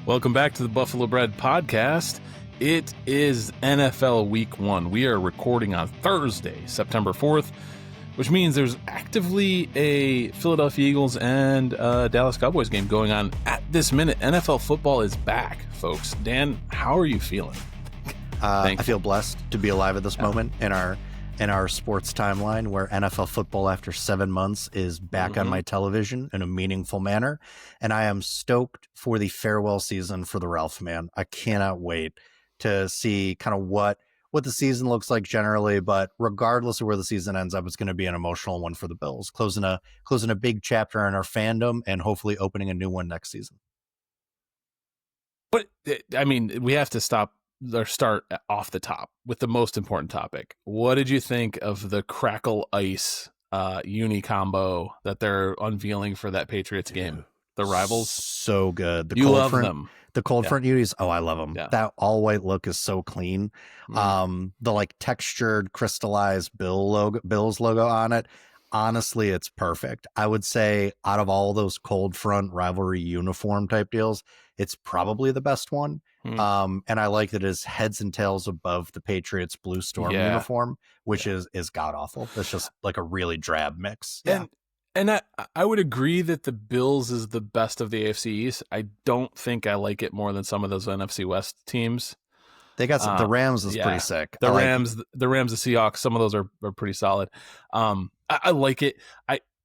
Welcome back to the Buffalo Bread Podcast. It is NFL Week 1. We are recording on Thursday, September 4th, which means there's actively a Philadelphia Eagles and Dallas Cowboys game going on at this minute. NFL football is back, folks. Dan, how are you feeling? I feel blessed to be alive at this moment in our sports timeline, where NFL football after 7 months is back on my television in a meaningful manner. And I am stoked for the farewell season for the Ralph, man. I cannot wait to see kind of what the season looks like generally, but regardless of where the season ends up, it's going to be an emotional one for the Bills, closing a big chapter in our fandom and hopefully opening a new one next season. But I mean, we have to start off the top with the most important topic. What did you think of the Crackle Ice uni combo that they're unveiling for that Patriots game? The rivals, so good. You love them. The cold front unis. Oh, I love them. Yeah. That all white look is so clean. The like textured, crystallized Bills logo on it. Honestly, it's perfect. I would say out of all those cold front rivalry uniform type deals, it's probably the best one. And I like that it's heads and tails above the Patriots blue storm uniform, which is god awful. It's just like a really drab mix. And I would agree that the Bills is the best of the AFC East. I don't think I like it more than some of those NFC West teams. They got the Rams is pretty sick. The Rams, the Seahawks, some of those are pretty solid. I like it.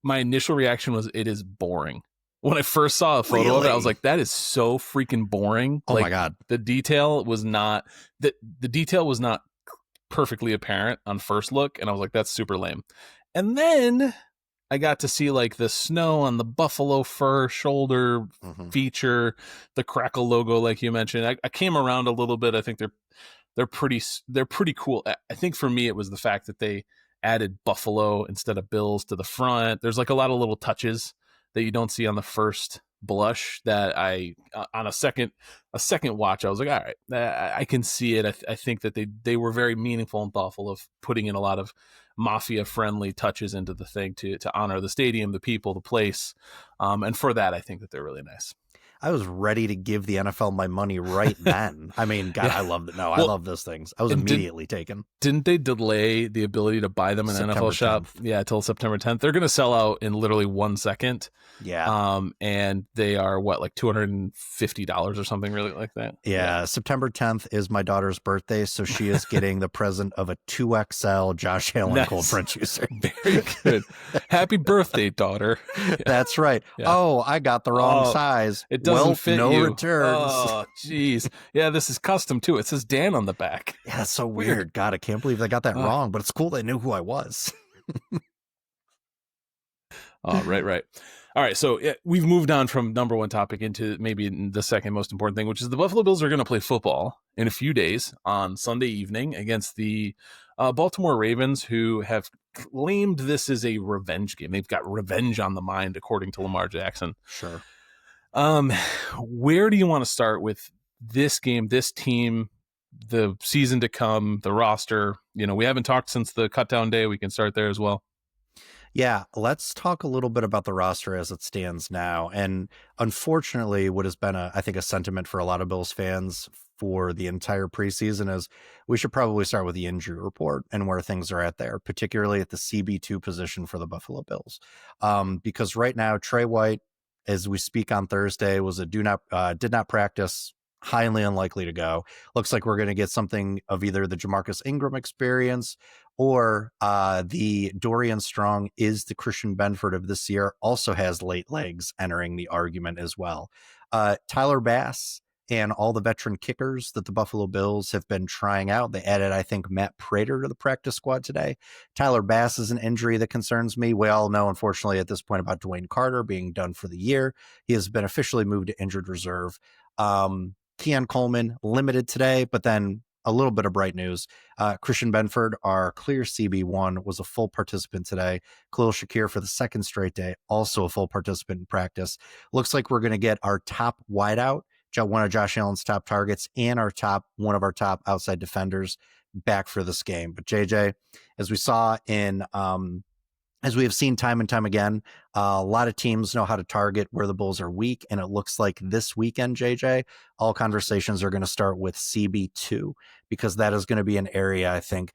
My initial reaction was it is boring. When I first saw a photo of it, I was like, that is so freaking boring. Oh my God. The detail was not perfectly apparent on first look, and I was like, that's super lame. And then I got to see like the snow on the buffalo fur shoulder feature, the Crackle logo, like you mentioned. I came around a little bit. I think they're pretty cool. I think for me, it was the fact that they added buffalo instead of Bills to the front. There's like a lot of little touches that you don't see on the first blush that on a second watch, I was like, all right, I can see it. I think that they were very meaningful and thoughtful of putting in a lot of mafia friendly touches into the thing to honor the stadium, the people, the place. And for that, I think that they're really nice. I was ready to give the NFL my money right then. I mean, God, I love it. No, I love those things. I was immediately taken. Didn't they delay the ability to buy them in an NFL shop? 10th. Yeah, till September 10th. They're going to sell out in literally 1 second. Yeah. And they are like $250 or something really like that. Yeah. September 10th is my daughter's birthday, so she is getting the present of a 2XL Josh Allen cold front juicer. Very good. Happy birthday, daughter. That's right. Yeah. Oh, I got the wrong size. It doesn't fit no you. returns. Oh, jeez. Yeah, this is custom too. It says Dan on the back. Yeah, that's so weird. God, I can't believe they got that wrong, but it's cool they knew who I was. Oh, right. All right, so we've moved on from number one topic into maybe the second most important thing, which is the Buffalo Bills are going to play football in a few days on Sunday evening against the Baltimore Ravens, who have claimed this is a revenge game. They've got revenge on the mind, according to Lamar Jackson. Sure. Where do you want to start with this game, this team, the season to come, the roster? We haven't talked since the cutdown day. We can start there as well. Yeah, let's talk a little bit about the roster as it stands now. And unfortunately, what has been, I think, a sentiment for a lot of Bills fans for the entire preseason is we should probably start with the injury report and where things are at there, particularly at the CB2 position for the Buffalo Bills. Because right now, Trey White, as we speak on Thursday, did not practice, highly unlikely to go. Looks like we're going to get something of either the Jamarcus Ingram experience or the Dorian Strong is the Christian Benford of this year, also has late legs entering the argument as well. Tyler Bass and all the veteran kickers that the Buffalo Bills have been trying out. They added, I think, Matt Prater to the practice squad today. Tyler Bass is an injury that concerns me. We all know, unfortunately, at this point about Dwayne Carter being done for the year. He has been officially moved to injured reserve. Coleman limited today, but then a little bit of bright news. Christian Benford, our clear CB1, was a full participant today. Khalil Shakir for the second straight day, also a full participant in practice. Looks like we're going to get our top wideout, one of Josh Allen's top targets, and one of our top outside defenders back for this game. But JJ, as we saw in as we have seen time and time again, a lot of teams know how to target where the Bulls are weak. And it looks like this weekend, JJ, all conversations are going to start with CB2, because that is going to be an area, I think,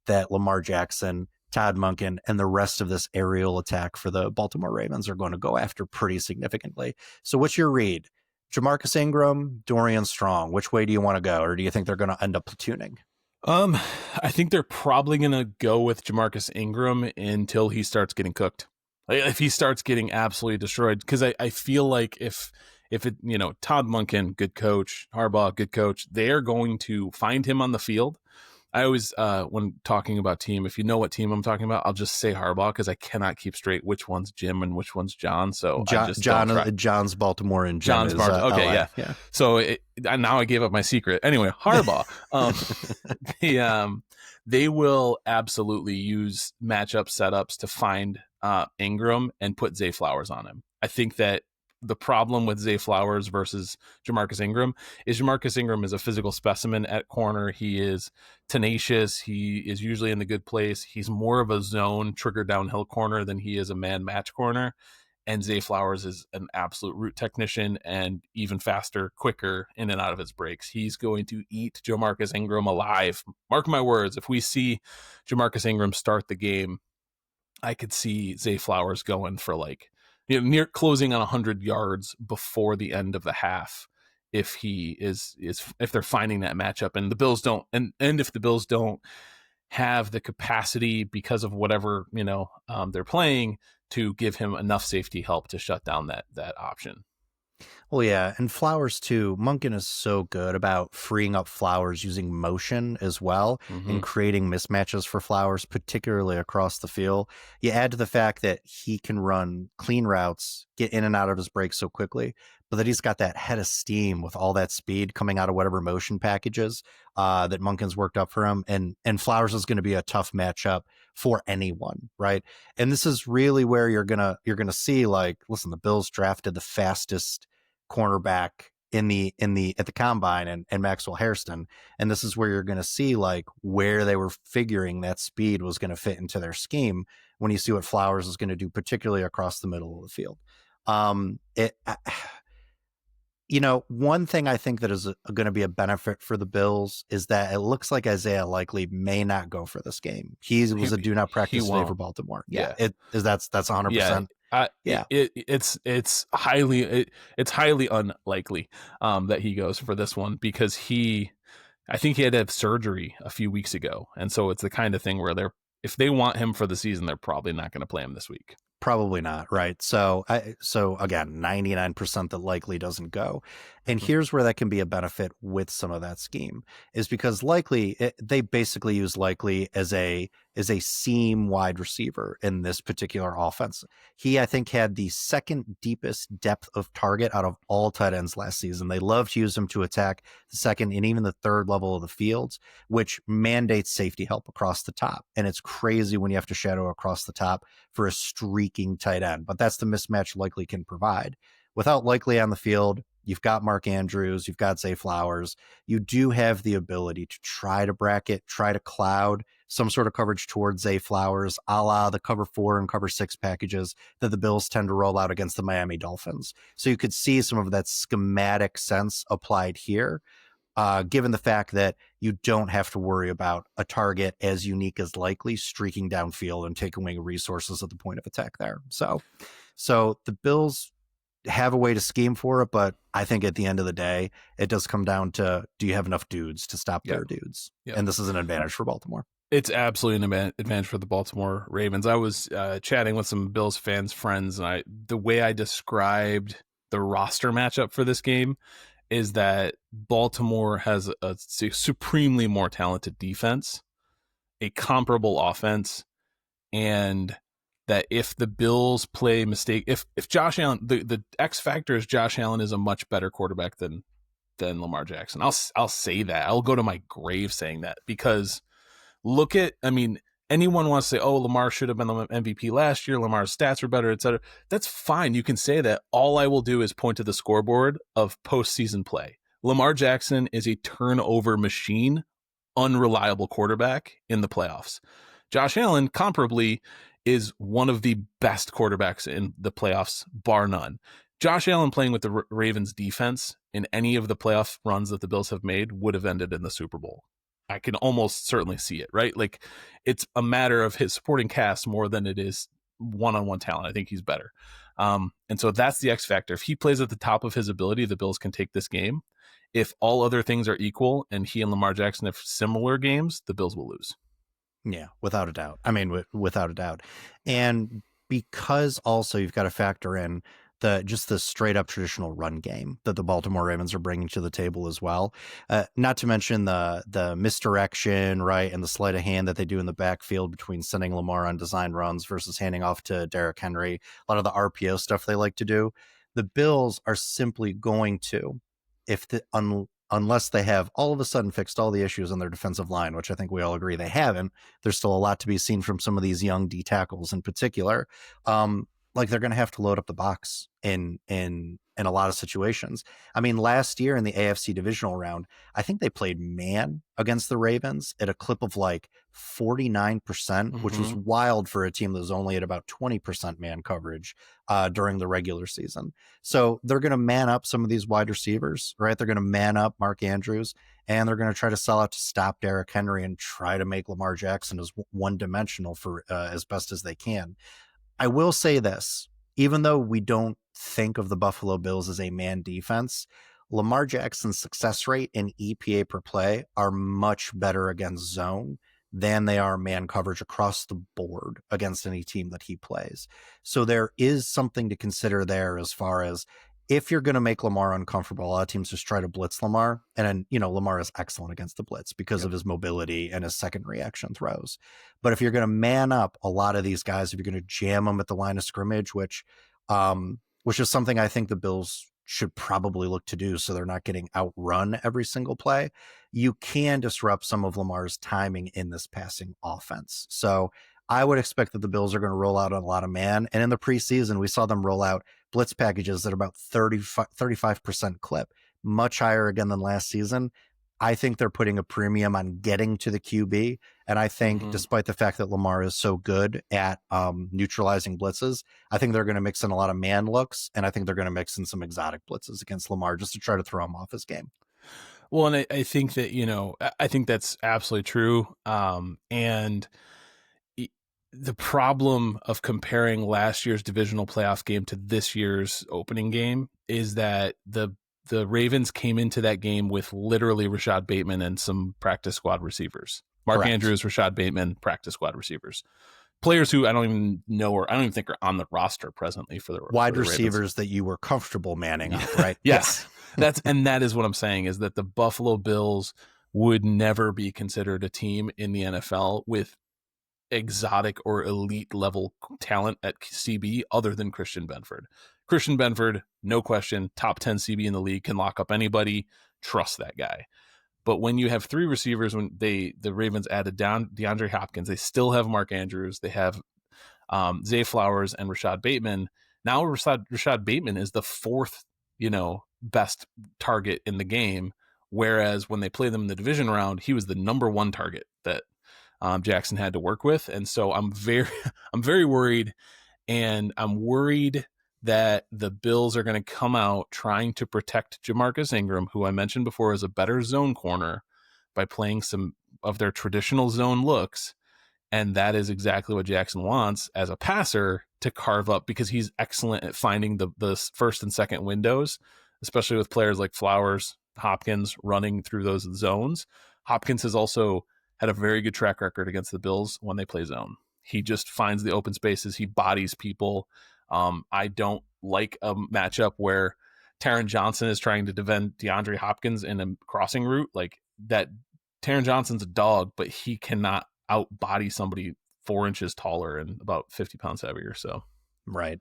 that Lamar Jackson, Todd Monken, and the rest of this aerial attack for the Baltimore Ravens are going to go after pretty significantly. So what's your read? Jamarcus Ingram, Dorian Strong, which way do you want to go? Or do you think they're going to end up platooning? I think they're probably gonna go with Jamarcus Ingram until he starts getting cooked. Like, if he starts getting absolutely destroyed, because I feel like if it, Todd Monken, good coach, Harbaugh, good coach, they are going to find him on the field. I always, when talking about team, if you know what team I'm talking about, I'll just say Harbaugh, because I cannot keep straight which one's Jim and which one's John. So I just John's Baltimore and Jim John's is okay, LA. yeah. So now I gave up my secret. Anyway, Harbaugh, they will absolutely use matchup setups to find Ingram and put Zay Flowers on him. I think that the problem with Zay Flowers versus Jamarcus Ingram is a physical specimen at corner. He is tenacious. He is usually in the good place. He's more of a zone trigger downhill corner than he is a man match corner. And Zay Flowers is an absolute route technician and even faster, quicker in and out of his breaks. He's going to eat Jamarcus Ingram alive. Mark my words, if we see Jamarcus Ingram start the game, I could see Zay Flowers going for near closing on 100 yards before the end of the half. If he is if they're finding that matchup, and the Bills don't, and if the Bills don't have the capacity because of whatever they're playing to give him enough safety help to shut down that option. Well, yeah, and Flowers too. Monken is so good about freeing up Flowers using motion as well, and creating mismatches for Flowers, particularly across the field. You add to the fact that he can run clean routes, get in and out of his breaks so quickly, but that he's got that head of steam with all that speed coming out of whatever motion packages that Monken's worked up for him. And Flowers is going to be a tough matchup for anyone, right? And this is really where you're gonna see, like, listen, the Bills drafted the fastest cornerback at the combine, and Maxwell Hairston, and this is where you're going to see like where they were figuring that speed was going to fit into their scheme when you see what Flowers is going to do, particularly across the middle of the field. One thing I think that is going to be a benefit for the Bills is that it looks like Isaiah Likely may not go for this game. He was a do not practice today for Baltimore. Yeah. That's 100%. It's highly unlikely that he goes for this one, because I think he had to have surgery a few weeks ago, and so it's the kind of thing where if they want him for the season, they're probably not going to play him this week. Probably not, right? So again, 99% that Likely doesn't go. And here's where that can be a benefit with some of that scheme, is because they basically use Likely as a seam wide receiver in this particular offense. He, I think, had the second deepest depth of target out of all tight ends last season. They love to use him to attack the second and even the third level of the fields, which mandates safety help across the top. And it's crazy when you have to shadow across the top for a streaking tight end, but that's the mismatch Likely can provide. Without Likely on the field, you've got Mark Andrews, you've got Zay Flowers. You do have the ability to try to bracket, try to cloud some sort of coverage towards Zay Flowers, a la the cover 4 and cover 6 packages that the Bills tend to roll out against the Miami Dolphins. So you could see some of that schematic sense applied here, given the fact that you don't have to worry about a target as unique as Likely streaking downfield and taking away resources at the point of attack there. So the Bills have a way to scheme for it, but I think at the end of the day, it does come down to, do you have enough dudes to stop their dudes? Yep. And this is an advantage for Baltimore. It's absolutely an advantage for the Baltimore Ravens. I was chatting with some Bills friends, and the way I described the roster matchup for this game is that Baltimore has a supremely more talented defense, a comparable offense, and that if the Bills play mistake, if Josh Allen, the X factor is Josh Allen is a much better quarterback than Lamar Jackson. I'll say that. I'll go to my grave saying that, because anyone wants to say, oh, Lamar should have been the MVP last year, Lamar's stats were better, etc. That's fine. You can say that. All I will do is point to the scoreboard of postseason play. Lamar Jackson is a turnover machine, unreliable quarterback in the playoffs. Josh Allen, comparably, is one of the best quarterbacks in the playoffs, bar none. Josh Allen playing with the Ravens defense in any of the playoff runs that the Bills have made would have ended in the Super Bowl. I can almost certainly see it, right? Like, it's a matter of his supporting cast more than it is one-on-one talent. I think he's better. And so that's the X factor. If he plays at the top of his ability, the Bills can take this game. If all other things are equal and he and Lamar Jackson have similar games, the Bills will lose. Yeah, without a doubt. I mean, without a doubt. And because also you've got to factor in the straight up traditional run game that the Baltimore Ravens are bringing to the table as well. Not to mention the misdirection, right, and the sleight of hand that they do in the backfield between sending Lamar on design runs versus handing off to Derrick Henry. A lot of the RPO stuff they like to do. The Bills are simply going to, unless they have all of a sudden fixed all the issues on their defensive line, which I think we all agree they haven't. There's still a lot to be seen from some of these young D tackles in particular. Like, they're going to have to load up the box in a lot of situations. I mean, last year in the AFC divisional round, I think they played man against the Ravens at a clip of like 49%, which was wild for a team that was only at about 20% man coverage during the regular season. So they're going to man up some of these wide receivers, right? They're going to man up Mark Andrews, and they're going to try to sell out to stop Derrick Henry and try to make Lamar Jackson as one-dimensional for as best as they can. I will say this, even though we don't think of the Buffalo Bills as a man defense, Lamar Jackson's success rate and EPA per play are much better against zone than they are man coverage across the board against any team that he plays. So there is something to consider there as far as, if you're going to make Lamar uncomfortable, a lot of teams just try to blitz Lamar. And then, Lamar is excellent against the blitz because of his mobility and his second reaction throws. But if you're going to man up a lot of these guys, if you're going to jam them at the line of scrimmage, which is something I think the Bills should probably look to do so they're not getting outrun every single play, you can disrupt some of Lamar's timing in this passing offense. So I would expect that the Bills are going to roll out on a lot of man. And in the preseason, we saw them roll out blitz packages at about 35% clip, much higher again than last season. I think they're putting a premium on getting to the QB. And I think despite the fact that Lamar is so good at neutralizing blitzes, I think they're going to mix in a lot of man looks. And I think they're going to mix in some exotic blitzes against Lamar just to try to throw him off his game. Well, and I think that, I think that's absolutely true. And the problem of comparing last year's divisional playoff game to this year's opening game is that the Ravens came into that game with literally Rashad Bateman and some practice squad receivers. Mark Andrews, Rashad Bateman, practice squad receivers. Players who I don't even know, or I don't even think are on the roster presently for the wide for the receivers Ravens. That you were comfortable manning up, right? Yes. That is what I'm saying, is that the Buffalo Bills would never be considered a team in the NFL with exotic or elite level talent at CB other than Christian Benford. Christian Benford, no question, top 10 CB in the league, can lock up anybody. Trust that guy. But when you have three receivers, when the Ravens added down DeAndre Hopkins, they still have Mark Andrews, they have Zay Flowers and Rashad Bateman. Now Rashad Bateman is the fourth, best target in the game. Whereas when they played them in the division round, he was the number one target that Jackson had to work with. And so I'm very worried, and I'm worried that the Bills are going to come out trying to protect Jamarcus Ingram, who I mentioned before is a better zone corner, by playing some of their traditional zone looks. And that is exactly what Jackson wants as a passer to carve up, because he's excellent at finding the first and second windows, especially with players like Flowers, Hopkins running through those zones. Hopkins has also had a very good track record against the Bills when they play zone. He just finds the open spaces. He bodies people. I don't like a matchup where Taron Johnson is trying to defend DeAndre Hopkins in a crossing route. Like that, Taron Johnson's a dog, but he cannot out-body somebody 4 inches taller and about 50 pounds heavier. So Right.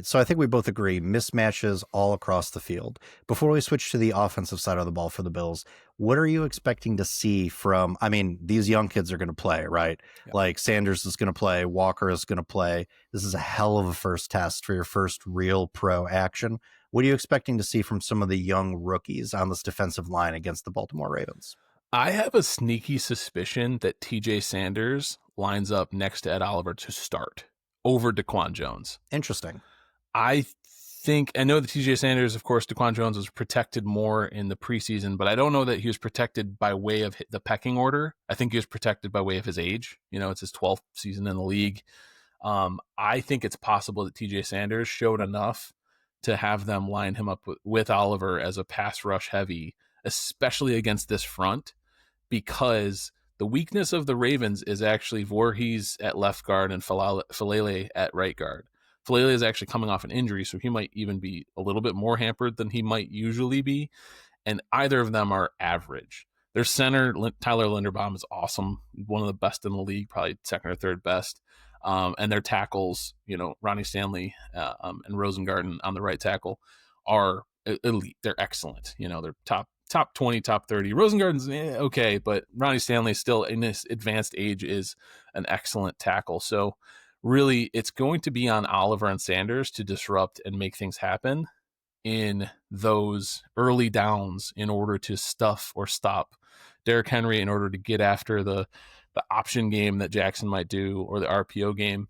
So I think we both agree mismatches all across the field. Before we switch to the offensive side of the ball for the Bills, what are you expecting to see from, these young kids are going to play, right? Yeah. Like Sanders is going to play, Walker is going to play. This is a hell of a first test for your first real pro action. What are you expecting to see from some of the young rookies on this defensive line against the Baltimore Ravens? I have a sneaky suspicion that TJ Sanders lines up next to Ed Oliver to start over DaQuan Jones. Interesting. I know that TJ Sanders, of course, DaQuan Jones was protected more in the preseason, but I don't know that he was protected by way of the pecking order. I think he was protected by way of his age. It's his 12th season in the league. I think it's possible that TJ Sanders showed enough to have them line him up with Oliver as a pass rush heavy, especially against this front, because the weakness of the Ravens is actually Voorhees at left guard and Falele at right guard. Falele is actually coming off an injury, so he might even be a little bit more hampered than he might usually be, and either of them are average. Their center, Tyler Linderbaum, is awesome, one of the best in the league, probably second or third best. And their tackles, Ronnie Stanley and Rosengarten on the right tackle are elite. They're excellent. They're top 20, top 30. Rosengarten's okay, but Ronnie Stanley still in this advanced age is an excellent tackle. So really, it's going to be on Oliver and Sanders to disrupt and make things happen in those early downs in order to stuff or stop Derrick Henry, in order to get after the option game that Jackson might do, or the RPO game.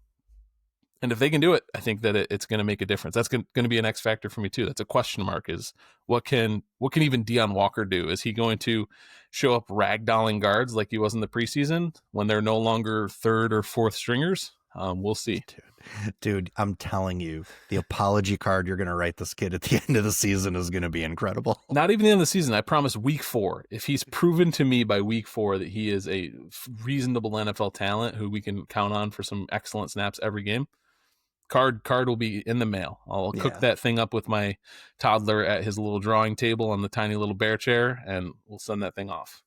And if they can do it, I think that it's going to make a difference. That's going to be an X factor for me too. That's a question mark, is what can even Deion Walker do? Is he going to show up ragdolling guards like he was in the preseason when they're no longer third or fourth stringers? We'll see. Dude, I'm telling you, the apology card you're going to write this kid at the end of the season is going to be incredible. Not even the end of the season. I promise week 4. If he's proven to me by week 4 that he is a reasonable NFL talent who we can count on for some excellent snaps every game, card will be in the mail. I'll cook that thing up with my toddler at his little drawing table on the tiny little bear chair, and we'll send that thing off.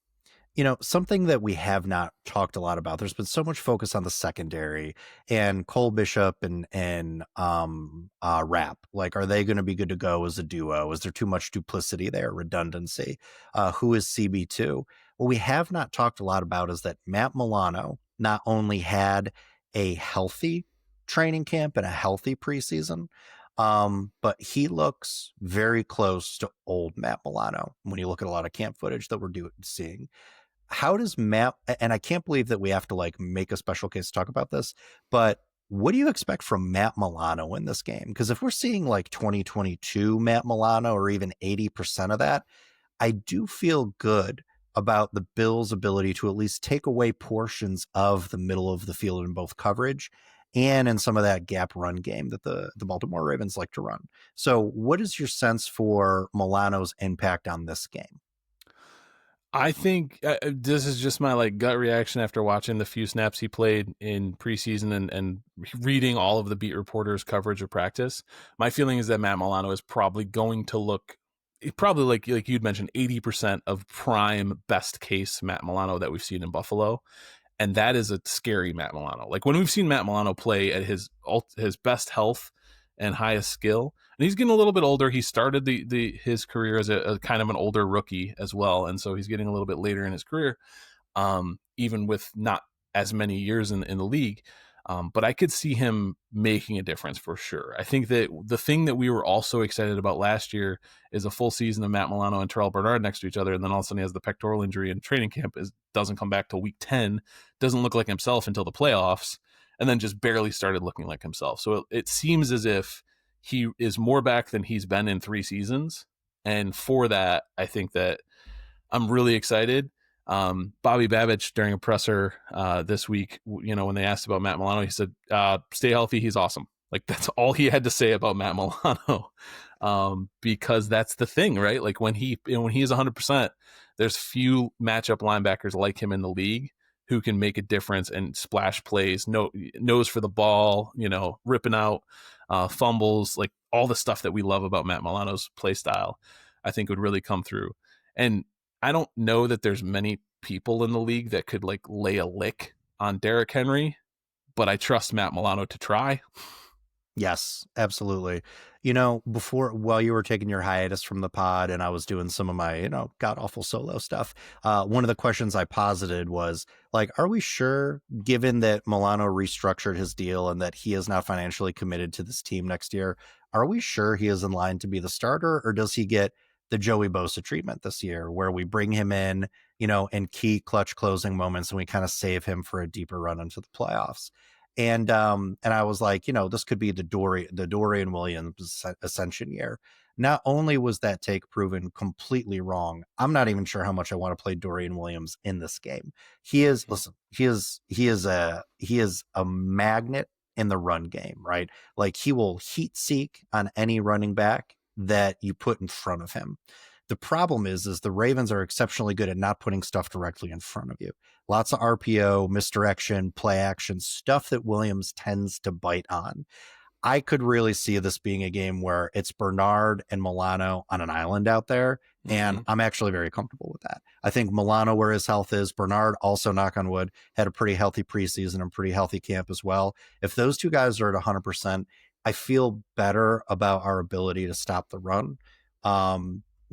Something that we have not talked a lot about, there's been so much focus on the secondary and Cole Bishop and Rapp. Like, are they going to be good to go as a duo? Is there too much duplicity there, redundancy? Who is CB2? What we have not talked a lot about is that Matt Milano not only had a healthy training camp and a healthy preseason, but he looks very close to old Matt Milano when you look at a lot of camp footage that we're seeing. How does Matt, and I can't believe that we have to make a special case to talk about this, but what do you expect from Matt Milano in this game? Because if we're seeing 2022 Matt Milano, or even 80% of that, I do feel good about the Bills' ability to at least take away portions of the middle of the field in both coverage and in some of that gap run game that the Baltimore Ravens like to run. So what is your sense for Milano's impact on this game? I think this is just my gut reaction after watching the few snaps he played in preseason and reading all of the beat reporters' coverage of practice. My feeling is that Matt Milano is probably going to look, like you'd mentioned, 80% of prime best case Matt Milano that we've seen in Buffalo. And that is a scary Matt Milano. When we've seen Matt Milano play at his best health and highest skill, and he's getting a little bit older. He started his career as a kind of an older rookie as well, and so he's getting a little bit later in his career, even with not as many years in the league. But I could see him making a difference for sure. I think that the thing that we were also excited about last year is a full season of Matt Milano and Terrell Bernard next to each other, and then all of a sudden he has the pectoral injury in training camp, doesn't come back till week 10, doesn't look like himself until the playoffs, and then just barely started looking like himself. So it seems as if he is more back than he's been in 3 seasons, and for that, I think that I'm really excited. Bobby Babich during a presser this week, when they asked about Matt Milano, he said, stay healthy, he's awesome. That's all he had to say about Matt Milano. Because that's the thing, right? When he is 100%, there's few matchup linebackers like him in the league who can make a difference and splash plays, nose for the ball, ripping out fumbles, all the stuff that we love about Matt Milano's play style, I think would really come through. And I don't know that there's many people in the league that could lay a lick on Derrick Henry, but I trust Matt Milano to try. Yes, absolutely. While you were taking your hiatus from the pod and I was doing some of my, god awful solo stuff, one of the questions I posited was are we sure, given that Milano restructured his deal and that he is now financially committed to this team next year, are we sure he is in line to be the starter, or does he get the Joey Bosa treatment this year, where we bring him in, in key clutch closing moments, and we kind of save him for a deeper run into the playoffs. And I was like, this could be the Dorian Williams ascension year. Not only was that take proven completely wrong, I'm not even sure how much I want to play Dorian Williams in this game. Listen, he is a magnet in the run game, right? Like, he will heat seek on any running back that you put in front of him. The problem is the Ravens are exceptionally good at not putting stuff directly in front of you. Lots of RPO, misdirection, play action, stuff that Williams tends to bite on. I could really see this being a game where it's Bernard and Milano on an island out there, and I'm actually very comfortable with that. I think Milano, where his health is, Bernard also, knock on wood, had a pretty healthy preseason and pretty healthy camp as well. If those two guys are at 100%, I feel better about our ability to stop the run,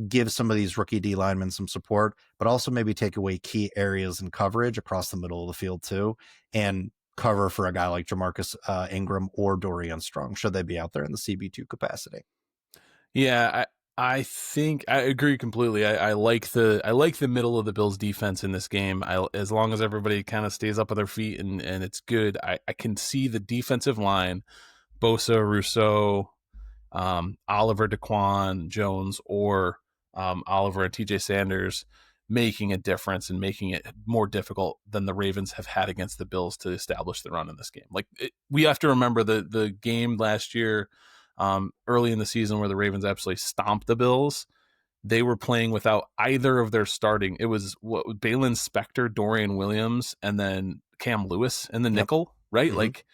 give some of these rookie D linemen some support, but also maybe take away key areas in coverage across the middle of the field too, and cover for a guy like Jamarcus Ingram or Dorian Strong, should they be out there in the CB2 capacity. Yeah, I think I agree completely. I like the middle of the Bills defense in this game. As long as everybody kind of stays up on their feet and it's good, I can see the defensive line, Bosa, Rousseau, Oliver, Daquan Jones, or Oliver and TJ Sanders making a difference and making it more difficult than the Ravens have had against the Bills to establish the run in this game. Like, we have to remember the game last year, early in the season, where the Ravens absolutely stomped the Bills. They were playing without either of their starting. It was Balin Spector, Dorian Williams, and then Cam Lewis in the nickel, right? Mm-hmm. Like,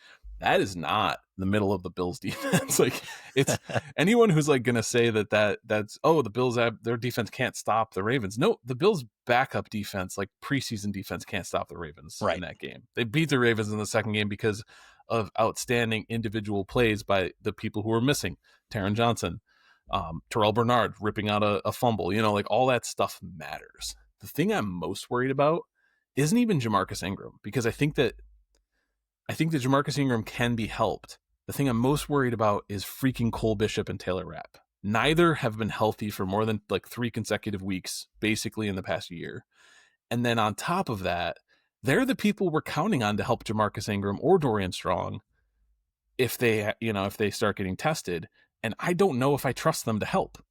that is not the middle of the Bills defense. Like, it's anyone who's like going to say that's the Bills their defense can't stop the Ravens. No, the Bills backup defense, like preseason defense, can't stop the Ravens in that game. They beat the Ravens in the second game because of outstanding individual plays by the people who were missing. Taron Johnson, Terrell Bernard ripping out a fumble, like all that stuff matters. The thing I'm most worried about isn't even Jamarcus Ingram, because I think that Jamarcus Ingram can be helped. The thing I'm most worried about is freaking Cole Bishop and Taylor Rapp. Neither have been healthy for more than like 3 consecutive weeks, basically in the past year. And then on top of that, they're the people we're counting on to help Jamarcus Ingram or Dorian Strong if they start getting tested. And I don't know if I trust them to help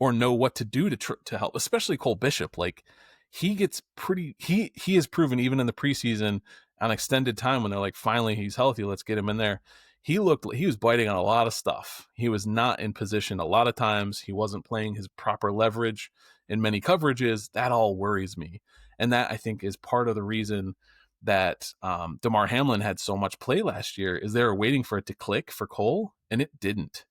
or know what to do to help, especially Cole Bishop. Like, he has proven, even in the preseason, on extended time, when they're like, finally he's healthy, let's get him in there. He was biting on a lot of stuff. He was not in position a lot of times. He wasn't playing his proper leverage in many coverages. That all worries me. And that, I think, is part of the reason that Damar Hamlin had so much play last year, is they were waiting for it to click for Cole, and it didn't.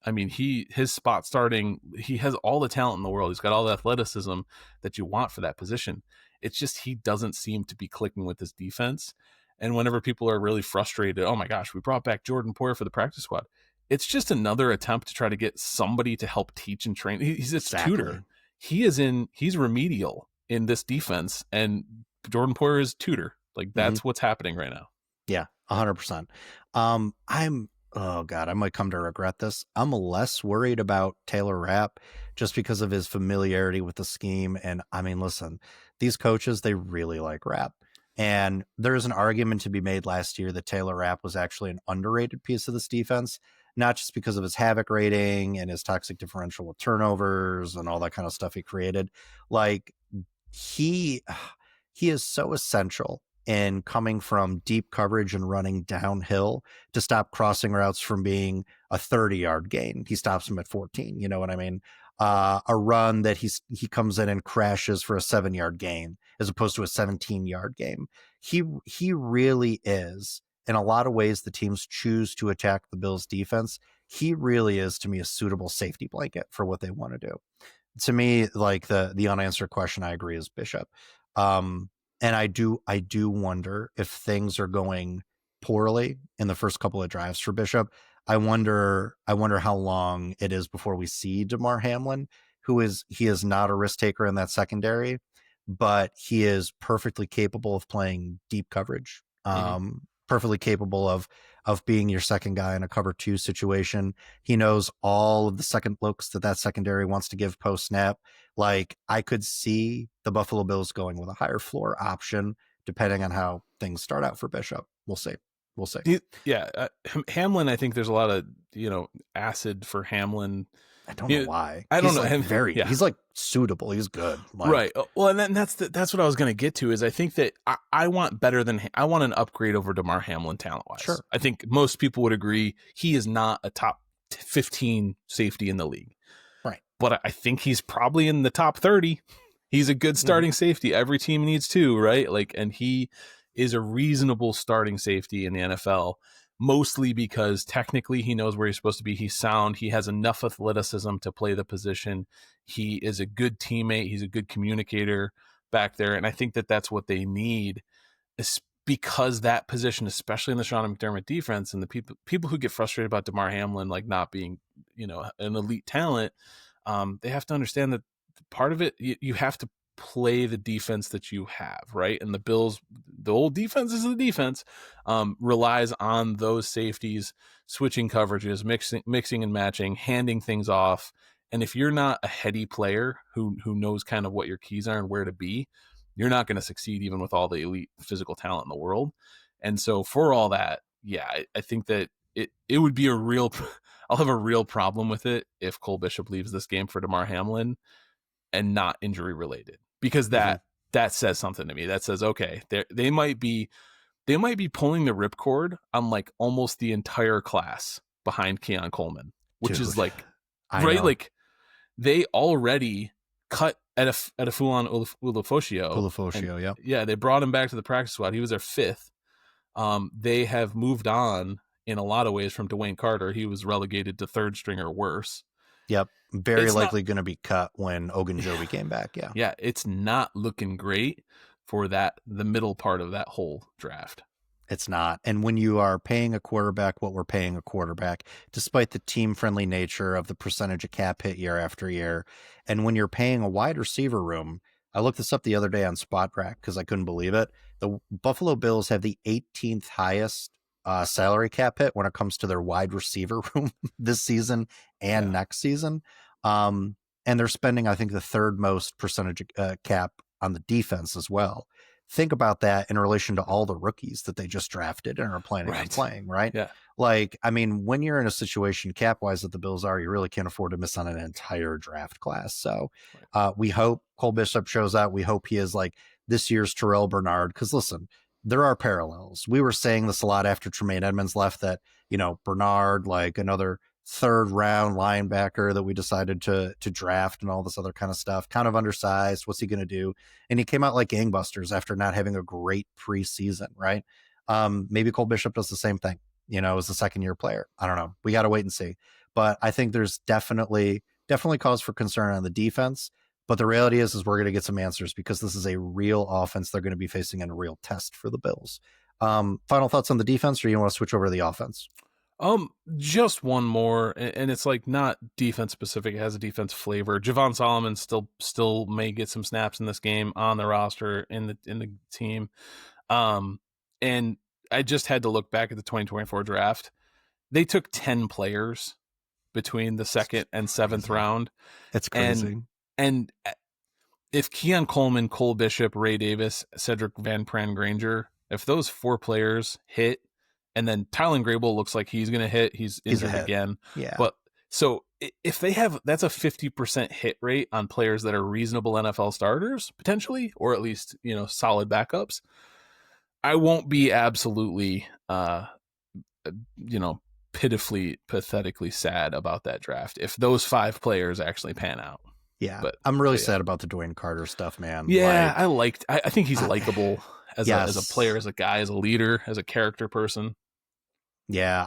I mean, his spot starting, he has all the talent in the world. He's got all the athleticism that you want for that position. It's just, he doesn't seem to be clicking with this defense. And whenever people are really frustrated, oh my gosh, we brought back Jordan Poyer for the practice squad, it's just another attempt to try to get somebody to help teach and train. He's a tutor. He's remedial in this defense, and Jordan Poyer is tutor. Like, that's what's happening right now. Yeah, 100%. Oh God, I might come to regret this. I'm less worried about Taylor Rapp just because of his familiarity with the scheme. And I mean, listen, these coaches, they really like Rapp. And there's an argument to be made last year that Taylor Rapp was actually an underrated piece of this defense, not just because of his havoc rating and his toxic differential with turnovers and all that kind of stuff he created. Like, he is so essential in coming from deep coverage and running downhill to stop crossing routes from being a 30-yard gain. He stops them at 14. You know what I mean? A run that he comes in and crashes for a 7-yard gain as opposed to a 17-yard game. He really is, in a lot of ways, the teams choose to attack the Bills defense. He really is, to me, a suitable safety blanket for what they want to do. To me, like, the unanswered question, I agree, is Bishop. And I do wonder if things are going poorly in the first couple of drives for Bishop. I wonder how long it is before we see Damar Hamlin, he is not a risk taker in that secondary, but he is perfectly capable of playing deep coverage, perfectly capable of of being your second guy in a cover 2 situation. He knows all of the second looks that secondary wants to give post snap. Like, I could see the Buffalo Bills going with a higher floor option depending on how things start out for Bishop. We'll see. We'll see. Hamlin, I think there's a lot of, acid for Hamlin. I don't know why. I don't know. He's like suitable. He's good. Like, right. Well, and that's what I was going to get to is I think that I want I want an upgrade over DeMar Hamlin talent wise. Sure. I think most people would agree he is not a top 15 safety in the league. Right. But I think he's probably in the top 30. He's a good starting safety. Every team needs two, right? Like, and he is a reasonable starting safety in the NFL. Mostly because technically he knows where he's supposed to be. He's sound. He has enough athleticism to play the position. He is a good teammate. He's a good communicator back there. And I think that that's what they need, is because that position, especially in the Sean McDermott defense, and the people who get frustrated about DeMar Hamlin, like not being, an elite talent, they have to understand that part of it, you have to play the defense that you have, right? And the Bills, the old defense is the defense, relies on those safeties, switching coverages, mixing and matching, handing things off. And if you're not a heady player who knows kind of what your keys are and where to be, you're not going to succeed even with all the elite physical talent in the world. And so for all that, I think that it would be I'll have a real problem with it if Cole Bishop leaves this game for DeMar Hamlin and not injury related, because that says something to me. That says, okay, they might be pulling the ripcord on like almost the entire class behind Keon Coleman, which is like, right? Know. Like they already cut at a Fulan Ulofoshio. Yeah. They brought him back to the practice squad. He was their fifth. They have moved on in a lot of ways from Dwayne Carter. He was relegated to third string or worse. Yep. Very likely going to be cut when Ogunjobi came back. Yeah. Yeah. It's not looking great for the middle part of that whole draft. It's not. And when you are paying a quarterback what we're paying a quarterback, despite the team-friendly nature of the percentage of cap hit year after year, and when you're paying a wide receiver room, I looked this up the other day on SpotTrack because I couldn't believe it. The Buffalo Bills have the 18th highest salary cap hit when it comes to their wide receiver room this season and next season. And they're spending, I think, the third most percentage cap on the defense as well. Think about that in relation to all the rookies that they just drafted and are planning on playing, right? Yeah. Like, I mean, when you're in a situation cap-wise that the Bills are, you really can't afford to miss on an entire draft class. So we hope Cole Bishop shows out. We hope he is like this year's Terrell Bernard, because listen, there are parallels. We were saying this a lot after Tremaine Edmonds left, that, Bernard, like another third round linebacker that we decided to draft and all this other kind of stuff, kind of undersized. What's he going to do? And he came out like gangbusters after not having a great preseason, right? Maybe Cole Bishop does the same thing, as a second year player. I don't know. We got to wait and see. But I think there's definitely cause for concern on the defense. But the reality is we're going to get some answers, because this is a real offense they're going to be facing in a real test for the Bills. Final thoughts on the defense, or you want to switch over to the offense? Just one more, and it's like not defense specific. It has a defense flavor. Javon Solomon still may get some snaps in this game on the roster in the team. And I just had to look back at the 2024 draft. They took 10 players between the second and seventh round. It's crazy. And if Keon Coleman, Cole Bishop, Ray Davis, Cedric Van Pran Granger, if those 4 players hit, and then Tylen Grable looks like he's going to hit, he's injured again. Yeah. But so if they have, that's a 50% hit rate on players that are reasonable NFL starters, potentially, or at least, solid backups. I won't be absolutely, pathetically sad about that draft if those 5 players actually pan out. Yeah. But I'm really sad about the Dwayne Carter stuff, man. Yeah. I think he's likable as a player, as a guy, as a leader, as a character person. Yeah,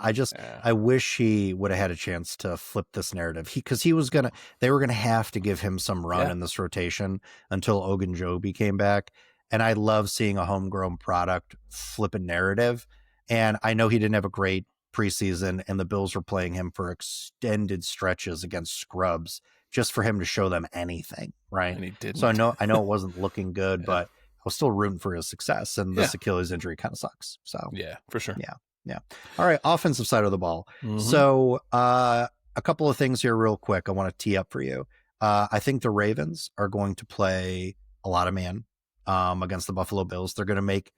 I wish he would have had a chance to flip this narrative. Because they were going to have to give him some run in this rotation until Ogunjobi came back. And I love seeing a homegrown product flip a narrative. And I know he didn't have a great preseason, and the Bills were playing him for extended stretches against scrubs just for him to show them anything, right? And he didn't. So I know it wasn't looking good, but I was still rooting for his success. And this Achilles injury kind of sucks. So yeah, for sure. Yeah. Yeah. All right. Offensive side of the ball. Mm-hmm. So, a couple of things here, real quick. I want to tee up for you. I think the Ravens are going to play a lot of man against the Buffalo Bills. They're going to make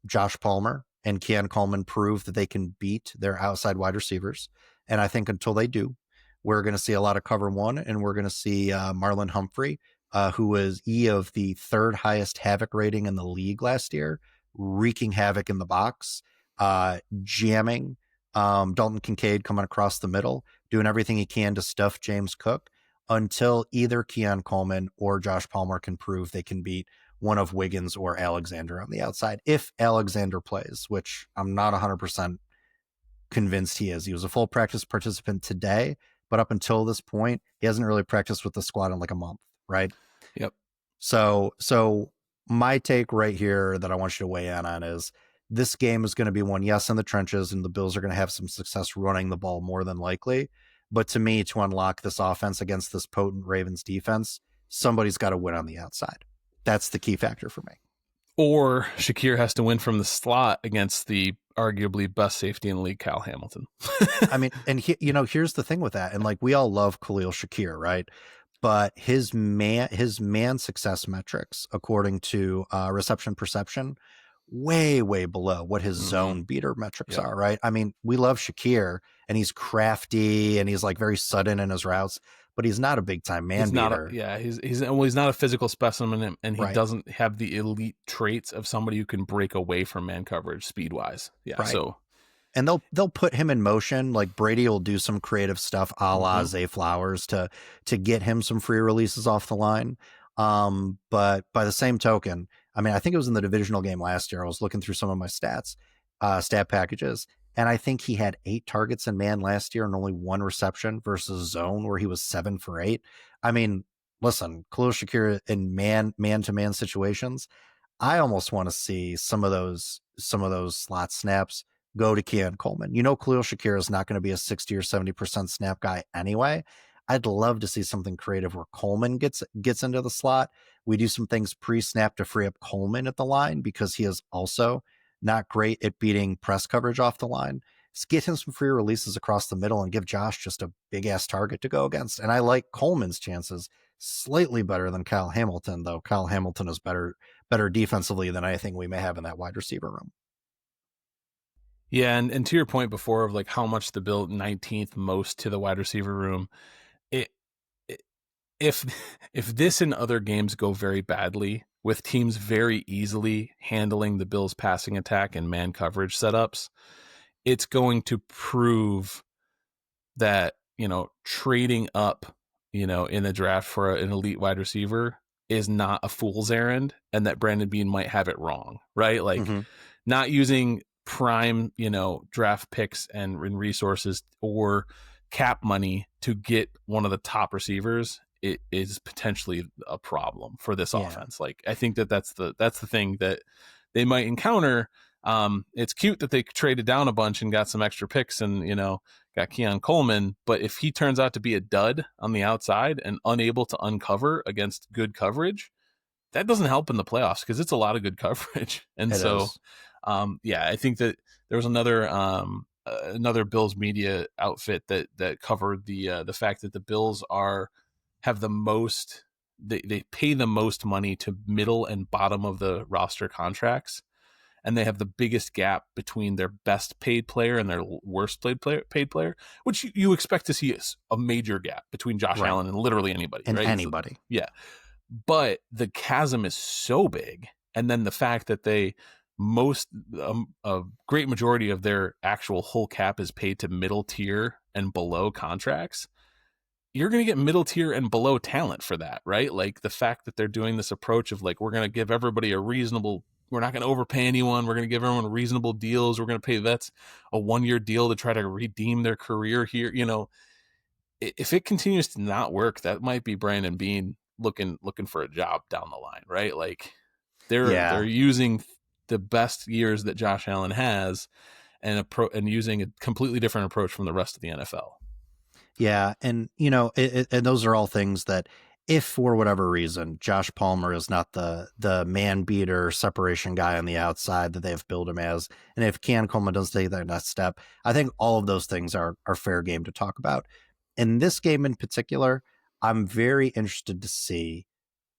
Josh Palmer and Keon Coleman prove that they can beat their outside wide receivers. And I think until they do, we're going to see a lot of cover one, and we're going to see Marlon Humphrey, who was of the third highest havoc rating in the league last year, wreaking havoc in the box, jamming Dalton Kincaid coming across the middle, doing everything he can to stuff James Cook until either Keon Coleman or Josh Palmer can prove they can beat one of Wiggins or Alexander on the outside. If Alexander plays, which I'm not 100% convinced he is. He was a full practice participant today, but up until this point, he hasn't really practiced with the squad in like a month, right? Yep. So my take right here that I want you to weigh in on is this game is going to be one, yes, in the trenches, and the Bills are going to have some success running the ball more than likely. But to me, to unlock this offense against this potent Ravens defense, somebody's got to win on the outside. That's the key factor for me. Or Shakir has to win from the slot against the arguably best safety in the league, Kyle Hamilton. I mean, and here's the thing with that. And like, we all love Khalil Shakir, right? But his man success metrics, according to reception perception, way below what his zone beater metrics are, right? I mean, we love Shakir, and he's crafty, and he's like very sudden in his routes, but he's not a big time man beater. He's not a physical specimen, and he doesn't have the elite traits of somebody who can break away from man coverage speed wise. Yeah, right. So. And they'll put him in motion. Like Brady will do some creative stuff a la Zay Flowers to get him some free releases off the line. But by the same token, I mean, I think it was in the divisional game last year. I was looking through some of my stat packages, and I think he had 8 targets in man last year and only 1 reception versus zone where he was 7 for 8. I mean, listen, Khalil Shakir in man-to-man situations, I almost want to see some of those slot snaps go to Keon Coleman. You know, Khalil Shakir is not going to be a 60 or 70% snap guy anyway. I'd love to see something creative where Coleman gets into the slot. We do some things pre-snap to free up Coleman at the line, because he is also not great at beating press coverage off the line. Just get him some free releases across the middle and give Josh just a big ass target to go against. And I like Coleman's chances slightly better than Kyle Hamilton, though Kyle Hamilton is better defensively than anything we may have in that wide receiver room. Yeah, and to your point before of like how much the Bill 19th most to the wide receiver room, if this and other games go very badly, with teams very easily handling the Bills' passing attack and man coverage setups, it's going to prove that, trading up, in the draft for an elite wide receiver is not a fool's errand, and that Brandon Beane might have it wrong, right? Like not using prime, draft picks and resources or cap money to get one of the top receivers, it is potentially a problem for this offense. Like, I think that's the thing that they might encounter. It's cute that they traded down a bunch and got some extra picks and, got Keon Coleman, but if he turns out to be a dud on the outside and unable to uncover against good coverage, that doesn't help in the playoffs, because it's a lot of good coverage. And I think that there was another Bills media outfit that covered the fact that the Bills have the most, they pay the most money to middle and bottom of the roster contracts, and they have the biggest gap between their best paid player and their worst paid player, which you expect to see a major gap between Josh Allen and literally anybody. And right? anybody. Yeah. But the chasm is so big. And then the fact that a great majority of their actual whole cap is paid to middle tier and below contracts, you're going to get middle tier and below talent for that, right? Like the fact that they're doing this approach of like, we're going to give everybody we're not going to overpay anyone. We're going to give everyone reasonable deals. We're going to pay vets a 1-year deal to try to redeem their career here. If it continues to not work, that might be Brandon Beane looking for a job down the line, right? Like they're using the best years that Josh Allen has and using a completely different approach from the rest of the NFL. Yeah. And, and those are all things that if for whatever reason Josh Palmer is not the man beater separation guy on the outside that they've built him as, and if Coleman doesn't take that next step, I think all of those things are fair game to talk about. In this game in particular, I'm very interested to see,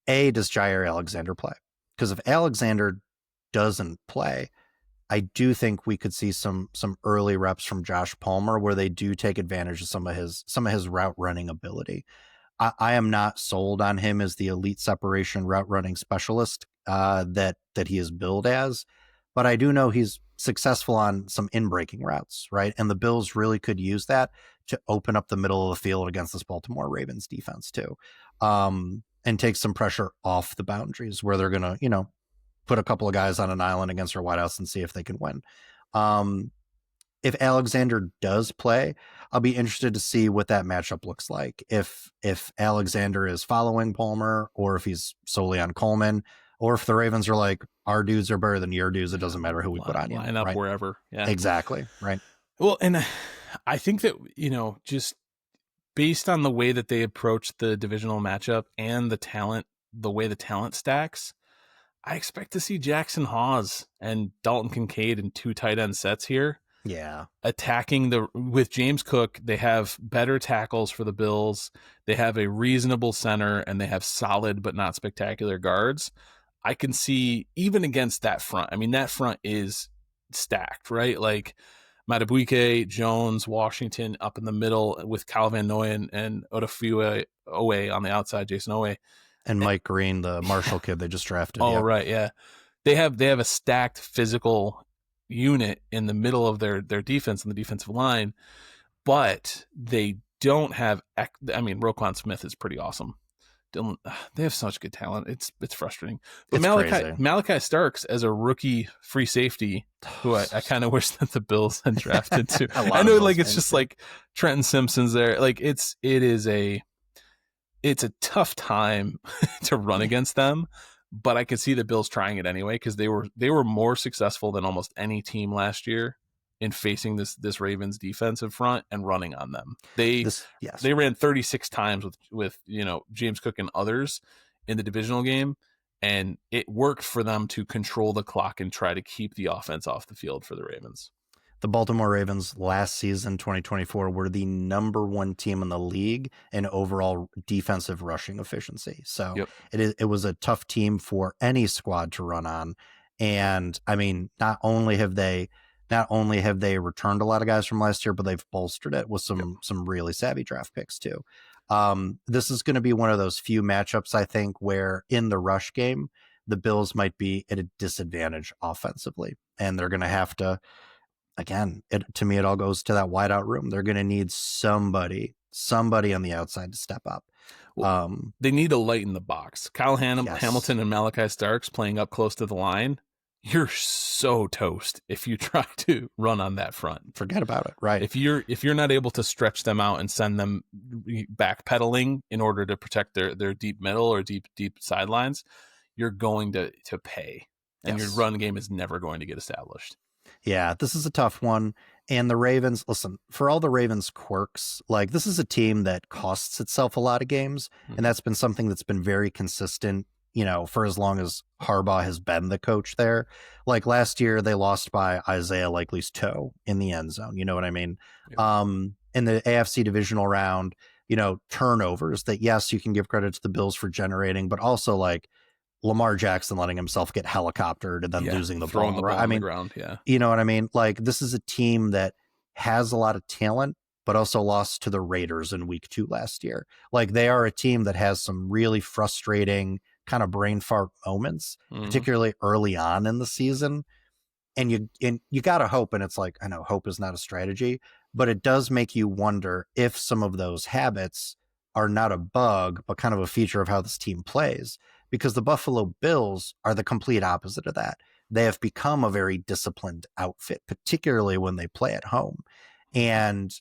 does Jair Alexander play? Because if Alexander doesn't play, I do think we could see some early reps from Josh Palmer where they do take advantage of some of his route running ability. I am not sold on him as the elite separation route running specialist that he is billed as, but I do know he's successful on some in breaking routes, right? And the Bills really could use that to open up the middle of the field against this Baltimore Ravens defense too, and take some pressure off the boundaries where they're gonna, put a couple of guys on an island against our wideouts and see if they can win. If Alexander does play, I'll be interested to see what that matchup looks like. If Alexander is following Palmer, or if he's solely on Coleman, or if the Ravens are like, our dudes are better than your dudes, it doesn't matter who we put on you. Line up right? wherever. Yeah, exactly. Right. Well, and I think that, just based on the way that they approach the divisional matchup and the way the talent stacks, I expect to see Jackson Hawes and Dalton Kincaid in 2 tight end sets here. Yeah. Attacking with James Cook, they have better tackles for the Bills. They have a reasonable center, and they have solid but not spectacular guards. I can see, even against that front, I mean, that front is stacked, right? Like Madubuike, Jones, Washington up in the middle with Kyle Van Noy and Odafe Owe on the outside, Jason Owe. And Mike Green, the Marshall kid they just drafted. Oh, right, yeah. They have a stacked physical unit in the middle of their defense and the defensive line, but they don't have. I mean, Roquan Smith is pretty awesome. They have such good talent. It's frustrating. But Malachi Starks as a rookie free safety, who I kind of wish that the Bills had drafted too. I know, like, it's just like Trenton Simpson's there. Like it's a tough time to run against them, but I could see the Bills trying it anyway, because they were more successful than almost any team last year in facing this Ravens defensive front and running on them. They ran 36 times with James Cook and others in the divisional game, and it worked for them to control the clock and try to keep the offense off the field for the Ravens. The Baltimore Ravens last season, 2024, were the number 1 team in the league in overall defensive rushing efficiency. So it was a tough team for any squad to run on. And I mean, not only have they returned a lot of guys from last year, but they've bolstered it with some really savvy draft picks too. This is going to be one of those few matchups, I think, where in the rush game, the Bills might be at a disadvantage offensively, and they're going to have to. Again, to me, it all goes to that wideout room. They're going to need somebody on the outside to step up. They need to lighten the box. Kyle Hamilton and Malachi Starks playing up close to the line. You're so toast if you try to run on that front. Forget about it, right? If you're not able to stretch them out and send them backpedaling in order to protect their deep middle or deep sidelines, you're going to pay, and your run game is never going to get established. Yeah, this is a tough one. And the Ravens, listen, for all the Ravens quirks, like, this is a team that costs itself a lot of games. Mm-hmm. And that's been something that's been very consistent, for as long as Harbaugh has been the coach there. Like last year, they lost by Isaiah Likely's toe in the end zone. You know what I mean? Yeah. In the AFC divisional round, turnovers that, yes, you can give credit to the Bills for generating, but also like Lamar Jackson letting himself get helicoptered and then losing the ball. The ball on the ground, yeah. You know what I mean? Like, this is a team that has a lot of talent, but also lost to the Raiders in week 2 last year. Like, they are a team that has some really frustrating kind of brain fart moments, particularly early on in the season. And you got to hope, and it's like, I know hope is not a strategy, but it does make you wonder if some of those habits are not a bug, but kind of a feature of how this team plays. Because the Buffalo Bills are the complete opposite of that. They have become a very disciplined outfit, particularly when they play at home. And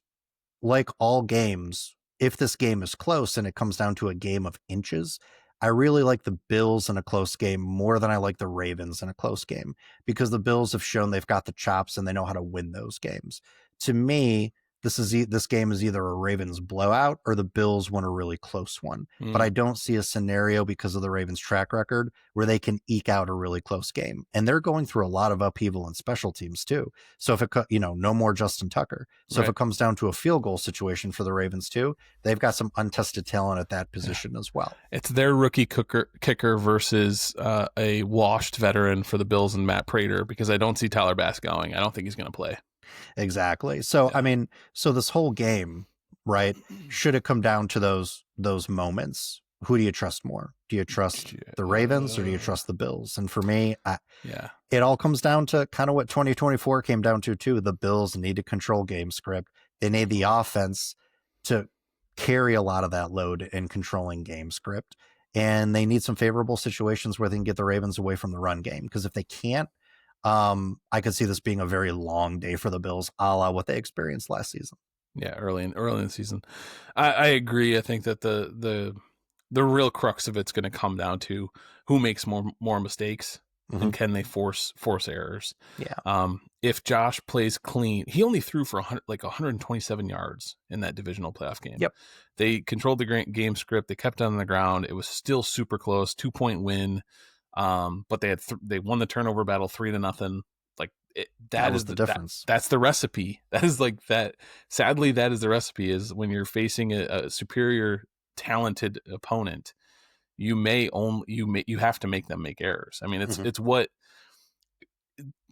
like all games, if this game is close and it comes down to a game of inches, I really like the Bills in a close game more than I like the Ravens in a close game, because the Bills have shown they've got the chops and they know how to win those games. To me, this game is either a Ravens blowout or the Bills win a really close one. But I don't see a scenario because of the Ravens track record where they can eke out a really close game. And they're going through a lot of upheaval in special teams too. So if it, no more Justin Tucker. So if it comes down to a field goal situation for the Ravens too, they've got some untested talent at that position as well. It's their rookie kicker versus a washed veteran for the Bills and Matt Prater, because I don't see Tyler Bass going. I don't think he's going to play. Exactly. So, so this whole game, right, should it come down to those moments, who do you trust more? Do you trust the Ravens or do you trust the Bills? And for me, it all comes down to kind of what 2024 came down to too. The Bills need to control game script. They need the offense to carry a lot of that load in controlling game script. And they need some favorable situations where they can get the Ravens away from the run game. Because if they can't, I could see this being a very long day for the Bills, a la what they experienced last season. Yeah, early in the season. I agree. I think that the real crux of it's going to come down to who makes more mistakes and can they force errors. Yeah. If Josh plays clean, he only threw for 127 yards in that divisional playoff game. Yep. They controlled the game script. They kept it on the ground. It was still super close, 2-point win. But they won the turnover battle 3-0. Like that is the difference. That's the recipe. That is like that. Sadly, that is the recipe. Is when you're facing a superior, talented opponent, you have to make them make errors. I mean, it's what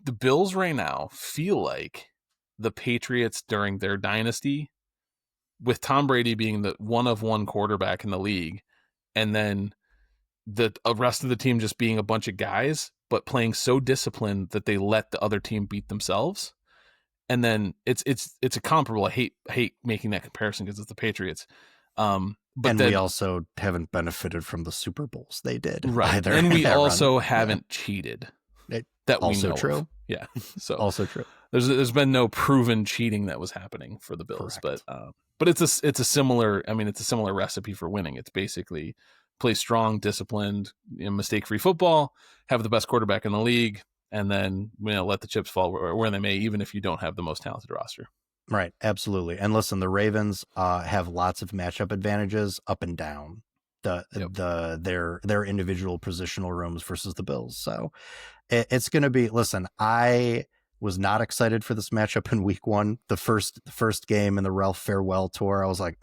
the Bills right now feel like the Patriots during their dynasty, with Tom Brady being the one of one quarterback in the league, and then the rest of the team just being a bunch of guys, but playing so disciplined that they let the other team beat themselves. And then it's a comparable. I hate making that comparison because it's the Patriots. But we also haven't benefited from the Super Bowls they did, right? Either. And we also haven't cheated. That also we know true. Of. Yeah, so also true. There's been no proven cheating that was happening for the Bills, Correct. but it's a similar. I mean, it's a similar recipe for winning. It's basically play strong, disciplined, mistake-free football, have the best quarterback in the league, and then let the chips fall where they may, even if you don't have the most talented roster. Right, absolutely. And listen, the Ravens have lots of matchup advantages up and down their individual positional rooms versus the Bills. So it's going to be. Listen, I was not excited for this matchup in week one, the first game in the Ralph Farewell Tour. I was like,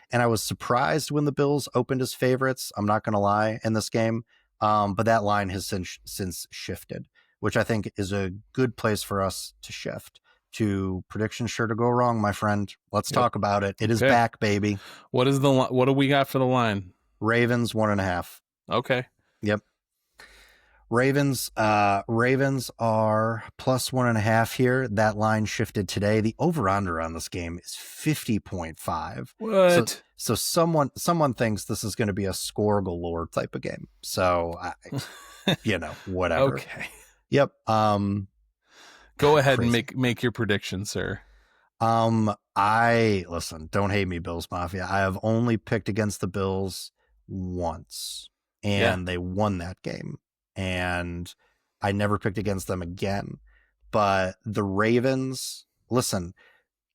and I was surprised when the Bills opened as favorites. I'm not going to lie in this game. But that line has since shifted, which I think is a good place for us to shift to predictions sure to go wrong, my friend. Let's talk about it. It is back, baby. What do we got for the line? Ravens 1.5. Okay. Yep. Ravens are plus 1.5 here. That line shifted today. The over-under on this game is 50.5. What? So someone thinks this is going to be a score galore type of game. So, whatever. Okay. Yep. Go ahead and make your prediction, sir. Listen, don't hate me, Bills Mafia. I have only picked against the Bills once, and they won that game. And I never picked against them again. But the Ravens, listen,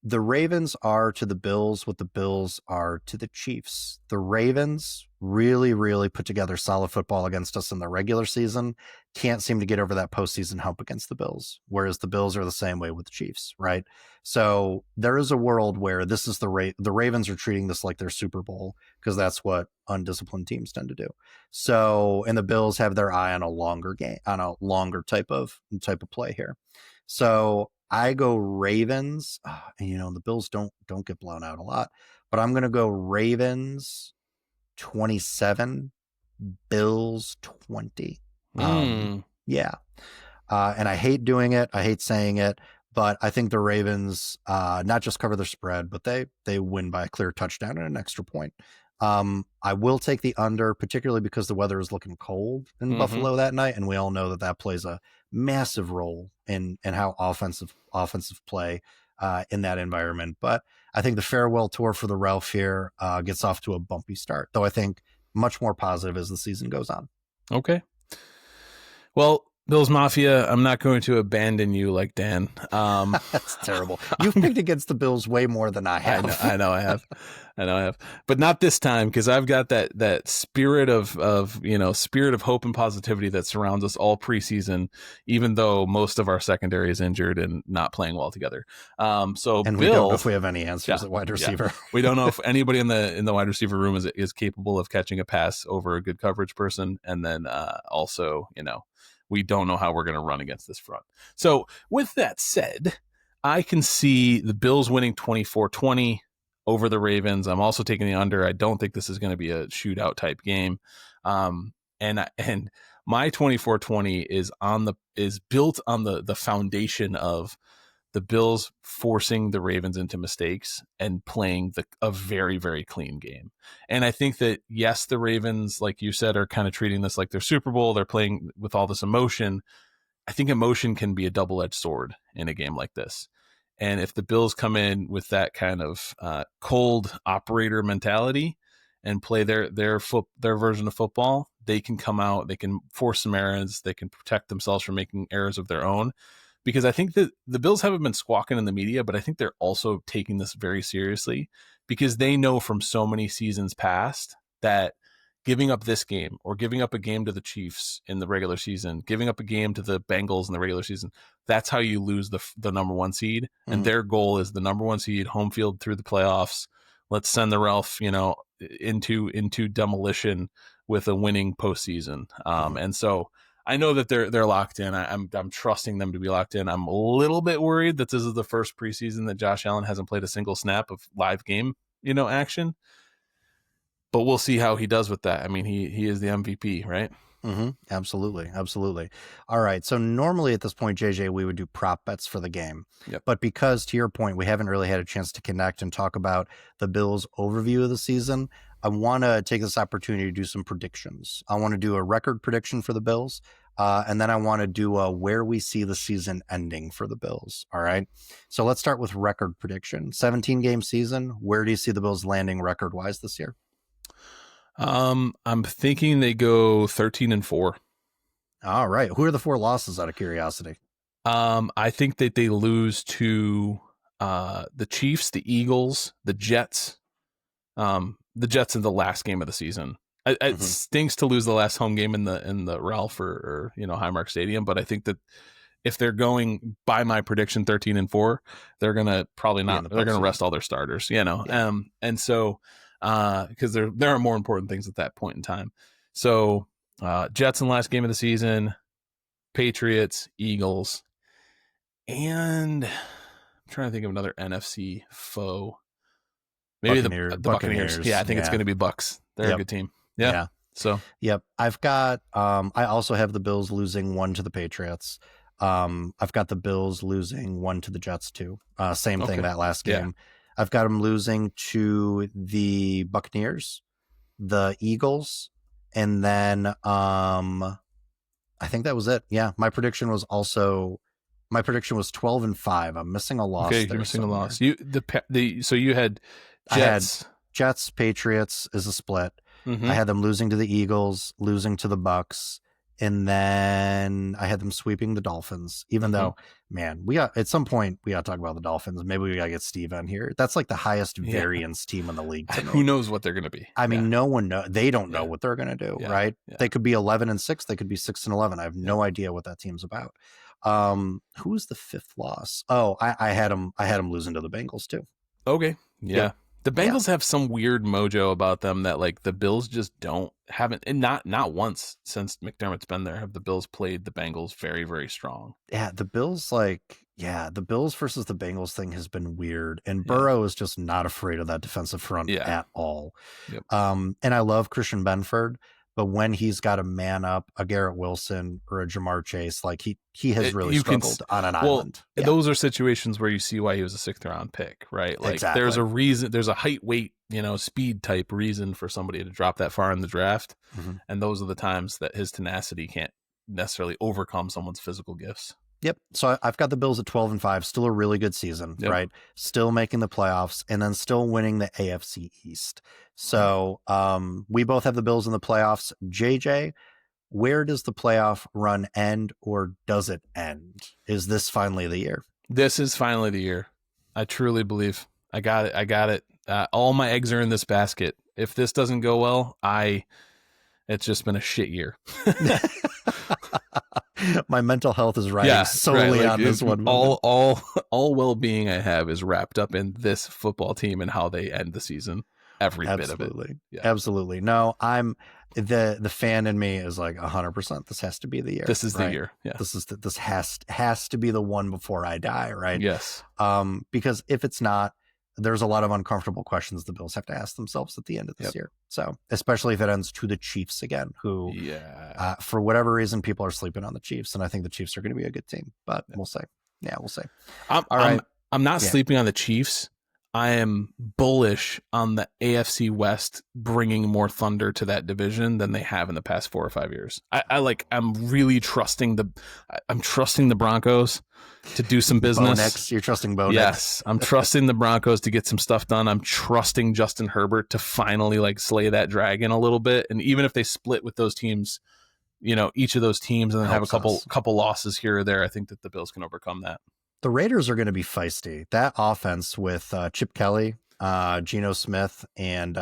the Ravens are to the Bills what the Bills are to the Chiefs. The Ravens really, really put together solid football against us in the regular season. Can't seem to get over that postseason hump against the Bills, whereas the Bills are the same way with the Chiefs, right? So there is a world where this is the Ravens are treating this like their Super Bowl, because that's what undisciplined teams tend to do. So, and the Bills have their eye on a longer game, on a longer type of play here. So I go Ravens, and the Bills don't get blown out a lot, but I'm going to go Ravens 27, Bills 20. Yeah. And I hate doing it. I hate saying it, but I think the Ravens not just cover their spread, but they win by a clear touchdown and an extra point. I will take the under, particularly because the weather is looking cold in Buffalo that night, and we all know that plays a massive role in how offensive play in that environment. But I think the farewell tour for the Ralph here gets off to a bumpy start, though I think much more positive as the season goes on. Okay. Well, Bills Mafia, I'm not going to abandon you like Dan. That's terrible. You've picked against the Bills way more than I have. I know I have. I know I have. But not this time, because I've got that spirit of spirit of hope and positivity that surrounds us all preseason, even though most of our secondary is injured and not playing well together. So And Bill, we don't know if we have any answers at wide receiver. Yeah. We don't know if anybody in the wide receiver room is capable of catching a pass over a good coverage person, and then also, we don't know how we're going to run against this front. So with that said, I can see the Bills winning 24-20 over the Ravens. I'm also taking the under. I don't think this is going to be a shootout type game. And my 24-20 is built on the foundation of the Bills forcing the Ravens into mistakes and playing a very, very clean game. And I think that, yes, the Ravens, like you said, are kind of treating this like their Super Bowl. They're playing with all this emotion. I think emotion can be a double-edged sword in a game like this. And if the Bills come in with that kind of cold operator mentality and play their version of football, they can come out, they can force some errors, they can protect themselves from making errors of their own. Because I think that the Bills haven't been squawking in the media, but I think they're also taking this very seriously because they know from so many seasons past that giving up this game or giving up a game to the Chiefs in the regular season, giving up a game to the Bengals in the regular season, that's how you lose the number one seed. Mm-hmm. And their goal is the number one seed, home field through the playoffs. Let's send the Ralph, into demolition with a winning postseason. And so I know that they're locked in. I'm trusting them to be locked in. I'm a little bit worried that this is the first preseason that Josh Allen hasn't played a single snap of live game, action. But we'll see how he does with that. I mean, he is the MVP, right? Mm-hmm. Absolutely. Absolutely. All right. So normally at this point, JJ, we would do prop bets for the game. Yep. But because, to your point, we haven't really had a chance to connect and talk about the Bills' overview of the season, I want to take this opportunity to do some predictions. I want to do a record prediction for the Bills. And then I want to do a where we see the season ending for the Bills. All right. So let's start with record prediction. 17-game season. Where do you see the Bills landing record-wise this year? I'm thinking they go 13-4. All right. Who are the 4 losses out of curiosity? I think that they lose to the Chiefs, the Eagles, the Jets. The Jets in the last game of the season. It stinks to lose the last home game in the Ralph or Highmark Stadium, but I think that if they're going by my prediction 13-4, they're gonna probably not. They're gonna rest all their starters, Yeah. And so because there are more important things at that point in time. So Jets in the last game of the season, Patriots, Eagles, and I'm trying to think of another NFC foe. Maybe the Buccaneers. Yeah, I think it's going to be Bucs. They're a good team. Yeah. So. Yep. I've got. I also have the Bills losing 1 to the Patriots. I've got the Bills losing 1 to the Jets too. Same thing that last game. Yeah. I've got them losing to the Buccaneers, the Eagles, and then I think that was it. Yeah, my prediction was 12-5. I'm missing a loss. Okay, you're missing a loss. So you had Jets. I had Jets, Patriots is a split. Mm-hmm. I had them losing to the Eagles, losing to the Bucs, and then I had them sweeping the Dolphins. Even though, man, at some point we got to talk about the Dolphins. Maybe we got to get Steve on here. That's like the highest variance team in the league. Who knows what they're going to be? I mean, no one knows. They don't know what they're going to do, right? Yeah. They could be 11-6. They could be 6-11. I have no idea what that team's about. Who's the 5th loss? Oh, I had them losing to the Bengals too. Okay. Yeah. The Bengals have some weird mojo about them that like the Bills just haven't, and not once since McDermott's been there have the Bills played the Bengals very, very strong. Yeah, the Bills the Bills versus the Bengals thing has been weird, and Burrow is just not afraid of that defensive front at all. Yep. And I love Christian Benford, but when he's got a man up, a Garrett Wilson or a Jamar Chase, like he has really struggled on an island. Yeah. Those are situations where you see why he was a 6th round pick, right? Like there's a reason, there's a height, weight, speed type reason for somebody to drop that far in the draft. Mm-hmm. And those are the times that his tenacity can't necessarily overcome someone's physical gifts. Yep. So I've got the Bills at 12-5, still a really good season, right? Still making the playoffs and then still winning the AFC East. So we both have the Bills in the playoffs. JJ, where does the playoff run end, or does it end? Is this finally the year? This is finally the year. I truly believe. I got it. I got it. All my eggs are in this basket. If this doesn't go well, it's just been a shit year. My mental health is riding solely on this one moment. All well-being I have is wrapped up in this football team and how they end the season. Every bit of it. Yeah. Absolutely. No, I'm the fan in me is like 100%. This has to be the year. This is the year. Yeah. This has to be the one before I die. Right. Yes. Because if it's not, there's a lot of uncomfortable questions the Bills have to ask themselves at the end of this year. So, especially if it ends to the Chiefs again, who, for whatever reason, people are sleeping on the Chiefs, and I think the Chiefs are going to be a good team. But we'll see. Yeah, we'll see. I'm not sleeping on the Chiefs. I am bullish on the AFC West bringing more thunder to that division than they have in the past 4 or 5 years. I'm really trusting the Broncos to do some business. You're trusting Bo Yes, I'm trusting the Broncos to get some stuff done. I'm trusting Justin Herbert to finally like slay that dragon a little bit. And even if they split with those teams, each of those teams, and then have a couple losses here or there, I think that the Bills can overcome that. The Raiders are going to be feisty. That offense with Chip Kelly, Geno Smith, and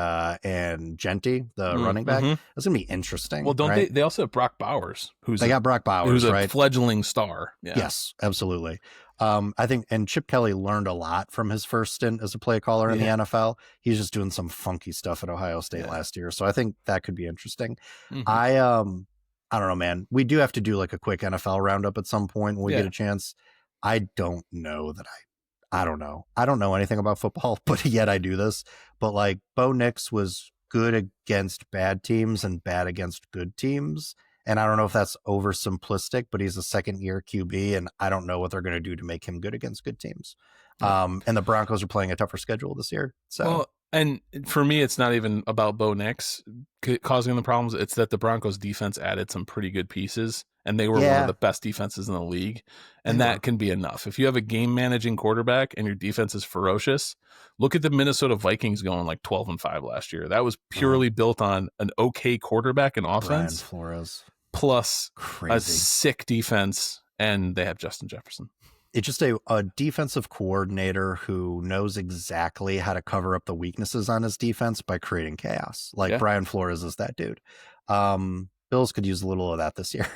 Genty, the running back, that's going to be interesting. Well, don't they also have Brock Bowers, who's a fledgling star. Yeah. Yes, absolutely. I think, and Chip Kelly learned a lot from his first stint as a play caller in the NFL. He's just doing some funky stuff at Ohio State last year, so I think that could be interesting. I don't know, man. We do have to do like a quick NFL roundup at some point when we get a chance. I don't know that I don't know. I don't know anything about football, but yet I do this. But like Bo Nix was good against bad teams and bad against good teams. And I don't know if that's oversimplistic, but he's a second-year QB, and I don't know what they're going to do to make him good against good teams. And the Broncos are playing a tougher schedule this year. So, and for me, it's not even about Bo Nix causing the problems. It's that the Broncos defense added some pretty good pieces, and they were one of the best defenses in the league. And that can be enough. If you have a game managing quarterback and your defense is ferocious, look at the Minnesota Vikings going like 12-5 last year. That was purely built on an okay quarterback and offense. Brian Flores. Plus a sick defense, and they have Justin Jefferson. It's just a defensive coordinator who knows exactly how to cover up the weaknesses on his defense by creating chaos. Like Brian Flores is that dude. Bills could use a little of that this year.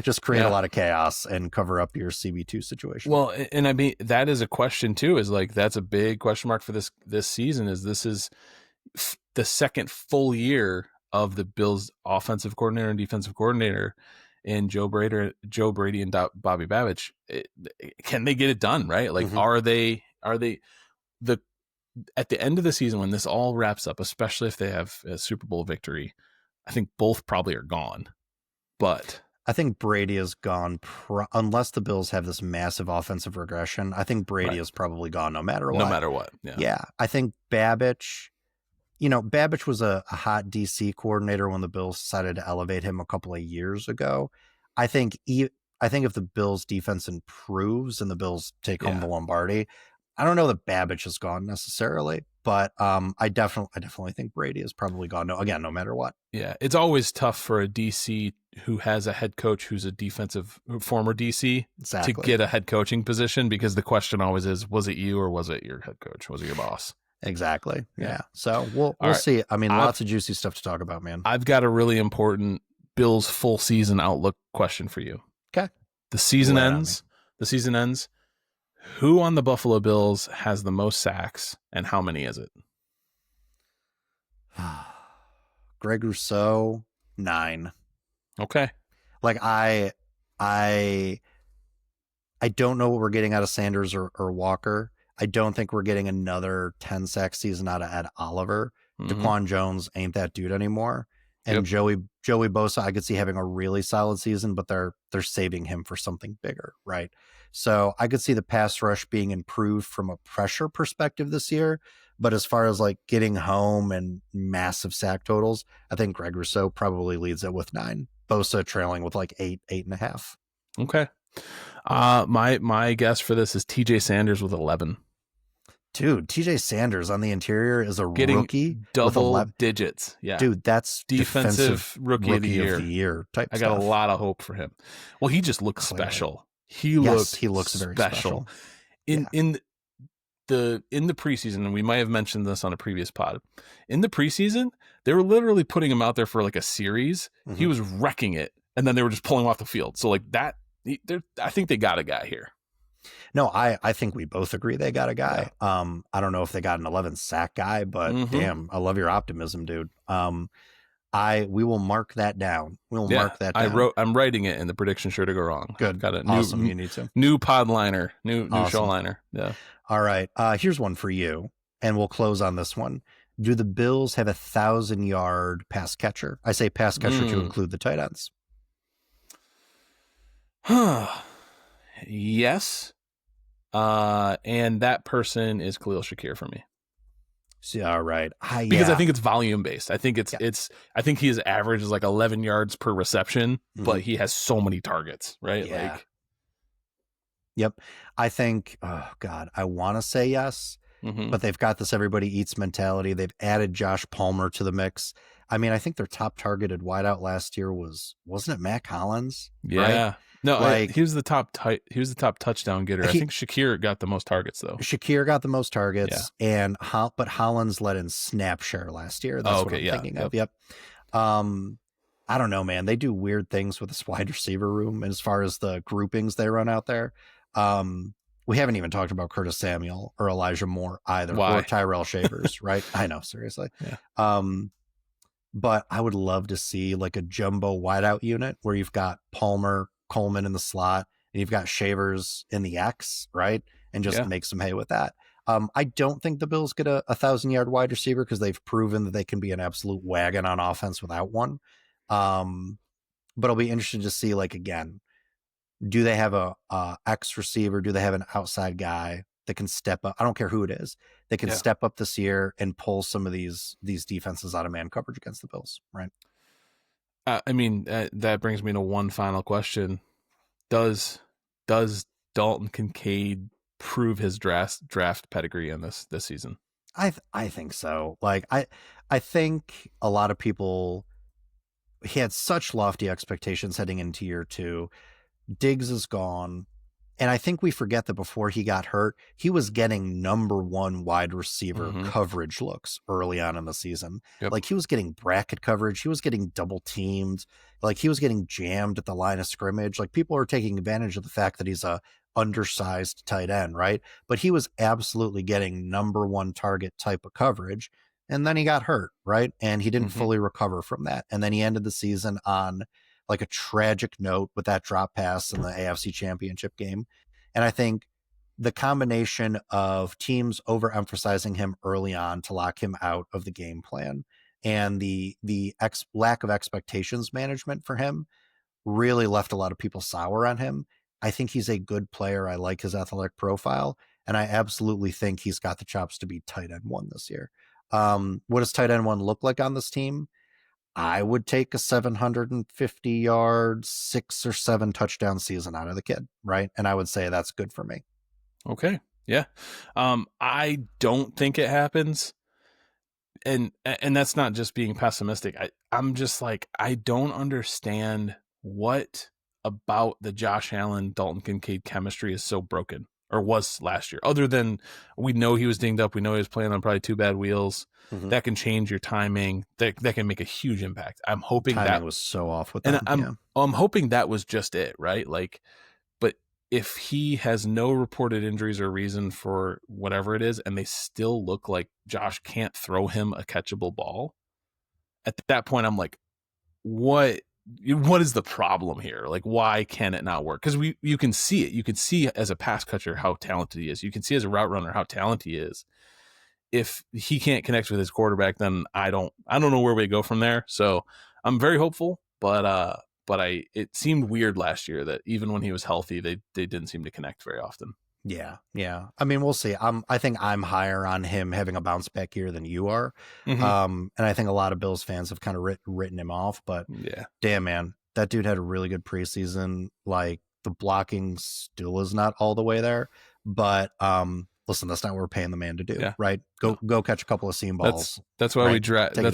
Just create a lot of chaos and cover up your CB2 situation. Well, and I mean, that is a question too, is like, that's a big question mark for this season. This is the second full year of the Bills offensive coordinator and defensive coordinator, and Joe Brady and Bobby Babich. Can they get it done? Right? Like, are they at the end of the season, when this all wraps up, especially if they have a Super Bowl victory, I think both probably are gone. But I think Brady is gone unless the Bills have this massive offensive regression. I think Brady is probably gone no matter what. No matter what. Yeah. I think Babich was a hot DC coordinator when the Bills decided to elevate him a couple of years ago. I think if the Bills defense improves and the Bills take home the Lombardi, I don't know that Babich is gone necessarily, but I definitely think Brady is probably gone. No, again, no matter what. Yeah, it's always tough for a DC who has a head coach who's a former DC to get a head coaching position, because the question always is, was it you or was it your head coach? Was it your boss? Exactly. Yeah. So we'll see. I mean, lots of juicy stuff to talk about, man. I've got a really important Bills full season outlook question for you. Okay. The season ends. Who on the Buffalo Bills has the most sacks, and how many is it? Greg Rousseau, 9. Okay. Like I don't know what we're getting out of Sanders or Walker. I don't think we're getting another 10 sack season out of Ed Oliver. DaQuan Jones ain't that dude anymore. And Joey Bosa, I could see having a really solid season, but they're saving him for something bigger, right? So I could see the pass rush being improved from a pressure perspective this year. But as far as like getting home and massive sack totals, I think Greg Rousseau probably leads it with 9. Bosa trailing with like 8.5. Okay. My guess for this is TJ Sanders with 11. Dude, TJ Sanders on the interior is a Getting rookie with double 11. digits. Yeah. Dude, that's defensive Defensive rookie of the year type I got a stuff. lot of hope for him. Well, he just looked Clearly. special. He Yes, looked he looks very special. special. In Yeah. in the preseason, and we might have mentioned this on a previous pod. In the preseason, they were literally putting him out there for like a series. Mm-hmm. He was wrecking it, and then they were just pulling him off the field. So like that, I think they got a guy here. No, I think we both agree they got a guy. Yeah. I don't know if they got an 11 sack guy, but damn, I love your optimism, dude. We will mark that down. We'll mark that down. I'm writing it in the prediction sure to go wrong. Good. Got a awesome. You need to. New pod liner, new awesome. show liner. Yeah. All right. Here's one for you, and we'll close on this one. Do the Bills have 1,000-yard pass catcher? I say pass catcher to include the tight ends. Yes. And that person is Khalil Shakir for me. Yeah, all right. Because I think it's volume based. I think I think his average is like 11 yards per reception, but he has so many targets, right? Yeah. Like, yep. I think, oh God, I want to say yes, but they've got this everybody eats mentality. They've added Josh Palmer to the mix. I mean, I think their top targeted wideout last year wasn't it Matt Collins? Yeah. Right? No, he was the top touchdown getter. I think Shakir got the most targets though. Shakir got the most targets, but Hollins led in snap share last year. That's what I'm thinking of. Yep. I don't know, man. They do weird things with this wide receiver room as far as the groupings they run out there. We haven't even talked about Curtis Samuel or Elijah Moore either, or Tyrell Shavers, right? I know, seriously. Yeah. But I would love to see like a jumbo wideout unit where you've got Palmer, Coleman in the slot, and you've got Shavers in the X, right? And just make some hay with that. I don't think the Bills get a 1,000-yard wide receiver because they've proven that they can be an absolute wagon on offense without one. But I'll be interested to see, like, again, do they have a X receiver? Do they have an outside guy that can step up? I don't care who it is. They can step up this year and pull some of these defenses out of man coverage against the Bills, right? I mean, that brings me to one final question. Does Dalton Kincaid prove his draft pedigree in this season? I think so. Like, I think a lot of people, he had such lofty expectations heading into year 2. Diggs is gone. And I think we forget that before he got hurt, he was getting number 1 wide receiver coverage looks early on in the season. Yep. Like, he was getting bracket coverage. He was getting double teamed. Like, he was getting jammed at the line of scrimmage. Like, people are taking advantage of the fact that he's a undersized tight end, right? But he was absolutely getting number 1 target type of coverage. And then he got hurt, right? And he didn't fully recover from that. And then he ended the season on like a tragic note with that drop pass in the AFC Championship game. And I think the combination of teams overemphasizing him early on to lock him out of the game plan and the lack of expectations management for him really left a lot of people sour on him. I think he's a good player. I like his athletic profile, and I absolutely think he's got the chops to be tight end 1 this year. What does tight end 1 look like on this team? I would take a 750-yard, 6 or 7 touchdown season out of the kid, right? And I would say that's good for me. Okay. Yeah. I don't think it happens. And that's not just being pessimistic. I'm just like, I don't understand what about the Josh Allen, Dalton Kincaid chemistry is so broken, or was last year, other than we know he was dinged up. We know he was playing on probably 2 bad wheels. That can change your timing. That can make a huge impact. I'm hoping timing that was so off with them. And I'm hoping that was just it, right? Like, but if he has no reported injuries or reason for whatever it is, and they still look like Josh can't throw him a catchable ball, at that point, I'm like, what is the problem here? Like, why can it not work? Because you can see it. You can see as a pass catcher how talented he is. You can see as a route runner how talented he is. If he can't connect with his quarterback, then I don't know where we go from there. So I'm very hopeful, but it seemed weird last year that even when he was healthy, they didn't seem to connect very often. Yeah. I mean, we'll see. I think I'm higher on him having a bounce back year than you are. And I think a lot of Bills fans have kind of written him off. But damn, man, that dude had a really good preseason. Like, the blocking still is not all the way there, but listen, that's not what we're paying the man to do, Yeah. right? Go catch a couple of seam balls. That's why right? we drafted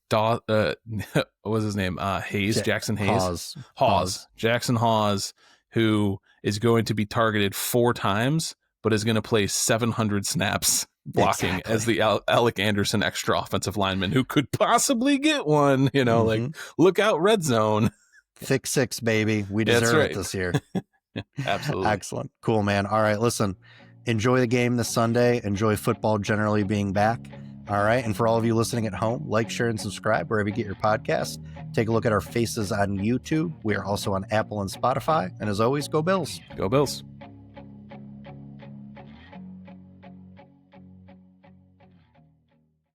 what was his name? Jackson Hayes. Hawes. Jackson Hawes, who is going to be targeted 4 times, but is going to play 700 snaps blocking as the Alec Anderson extra offensive lineman who could possibly get one, like look out red zone. Thick 6, baby. We deserve it this year. Absolutely. Excellent. Cool, man. All right, listen, enjoy the game this Sunday. Enjoy football generally being back. All right. And for all of you listening at home, like, share, and subscribe wherever you get your podcast. Take a look at our faces on YouTube. We are also on Apple and Spotify. And as always, go Bills. Go Bills.